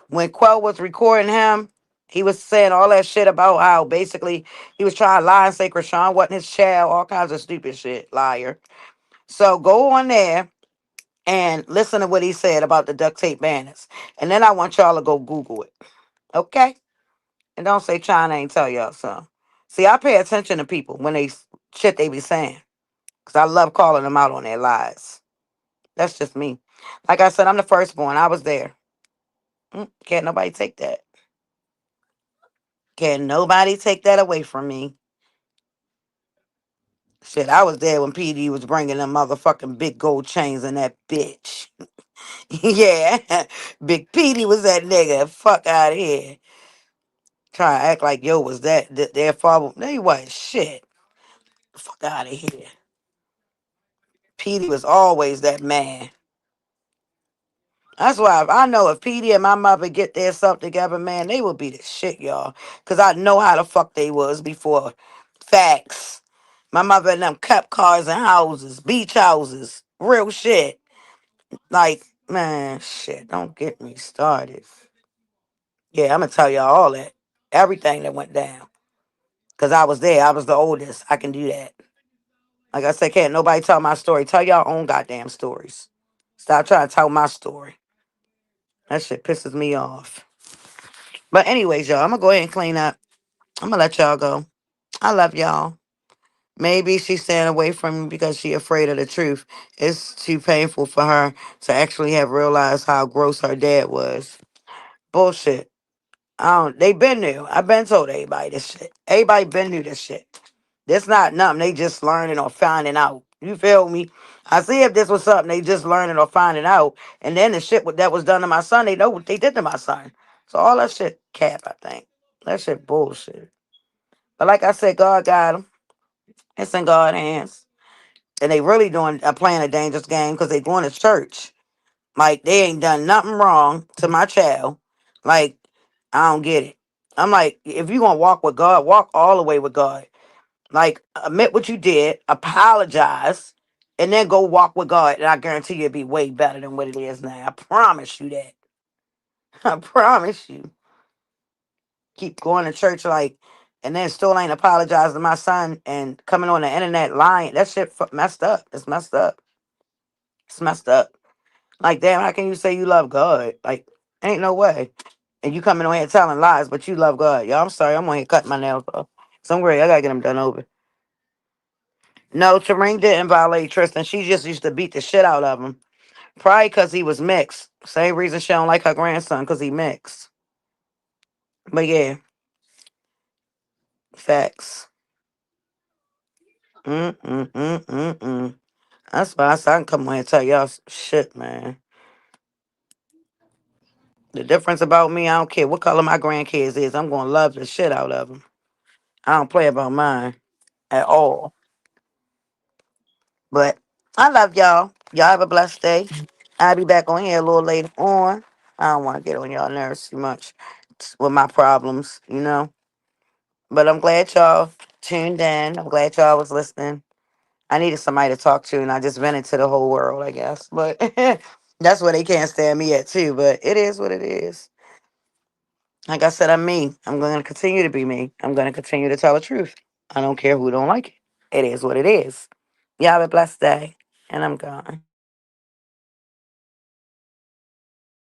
When Quell was recording him, he was saying all that shit about how basically he was trying to lie and say Krishan wasn't his child, all kinds of stupid shit, liar. So go on there and listen to what he said about the duct tape bandits. And then I want y'all to go Google it. Okay? And don't say China ain't tell y'all so. See, I pay attention to people when they shit they be saying. Because I love calling them out on their lies. That's just me. Like I said, I'm the firstborn. I was there. Can't nobody take that. Can't nobody take that away from me. Shit, I was there when PD was bringing them motherfucking big gold chains in that bitch. Yeah, Big PD was that nigga. Fuck out of here. Trying to act like yo was their father. They wasn't shit. Fuck out of here. PD was always that man. That's why I know if PD and my mother get their stuff together, man, they would be the shit, y'all. Cause I know how the fuck they was before. Facts. My mother and them kept cars and houses, beach houses, real shit. Like, man, shit, don't get me started. Yeah, I'm gonna tell y'all all that. Everything that went down. Cause I was there. I was the oldest. I can do that. Like I said, can't nobody tell my story. Tell y'all own goddamn stories. Stop trying to tell my story. That shit pisses me off. But anyways, y'all, I'm gonna go ahead and clean up. I'm gonna let y'all go. I love y'all. Maybe she's staying away from me because she afraid of the truth. It's too painful for her to actually have realized how gross her dad was. Bullshit. I don't. They been new. I've been told everybody this shit. Everybody been knew this shit. This not nothing they just learning or finding out. You feel me? I see if this was something they just learning or finding out, and then the shit that was done to my son, they know what they did to my son. So all that shit cap, I think. That shit bullshit. But like I said, God got them. It's in God's hands. And they really playing a dangerous game because they going to church. Like, they ain't done nothing wrong to my child. Like, I don't get it. I'm like, if you going to walk with God, walk all the way with God. Like, admit what you did, apologize, and then go walk with God. And I guarantee you it'll be way better than what it is now. I promise you that. I promise you. Keep going to church like, and then still ain't apologizing to my son and coming on the internet lying. That shit messed up. It's messed up. It's messed up. Like, damn, how can you say you love God? Like, ain't no way. And you coming on here telling lies, but you love God. Yo, I'm sorry. I'm on here cutting my nails off. So I'm great. I gotta get them done over. No, Terene didn't violate Tristan. She just used to beat the shit out of him. Probably because he was mixed. Same reason she don't like her grandson, because he mixed. But yeah, facts. Mm-mm-mm-mm-mm. That's why I said I can come on here and tell y'all shit, man. The difference about me, I don't care what color my grandkids is. I'm going to love the shit out of them. I don't play about mine at all. But I love y'all. Y'all have a blessed day. I'll be back on here a little later on. I don't want to get on y'all nerves too much with my problems, you know. But I'm glad y'all tuned in. I'm glad y'all was listening. I needed somebody to talk to, and I just vented to the whole world, I guess. But that's where they can't stand me at, too. But it is what it is. Like I said, I'm me. I'm going to continue to be me. I'm going to continue to tell the truth. I don't care who don't like it. It is what it is. Y'all have a blessed day, and I'm gone.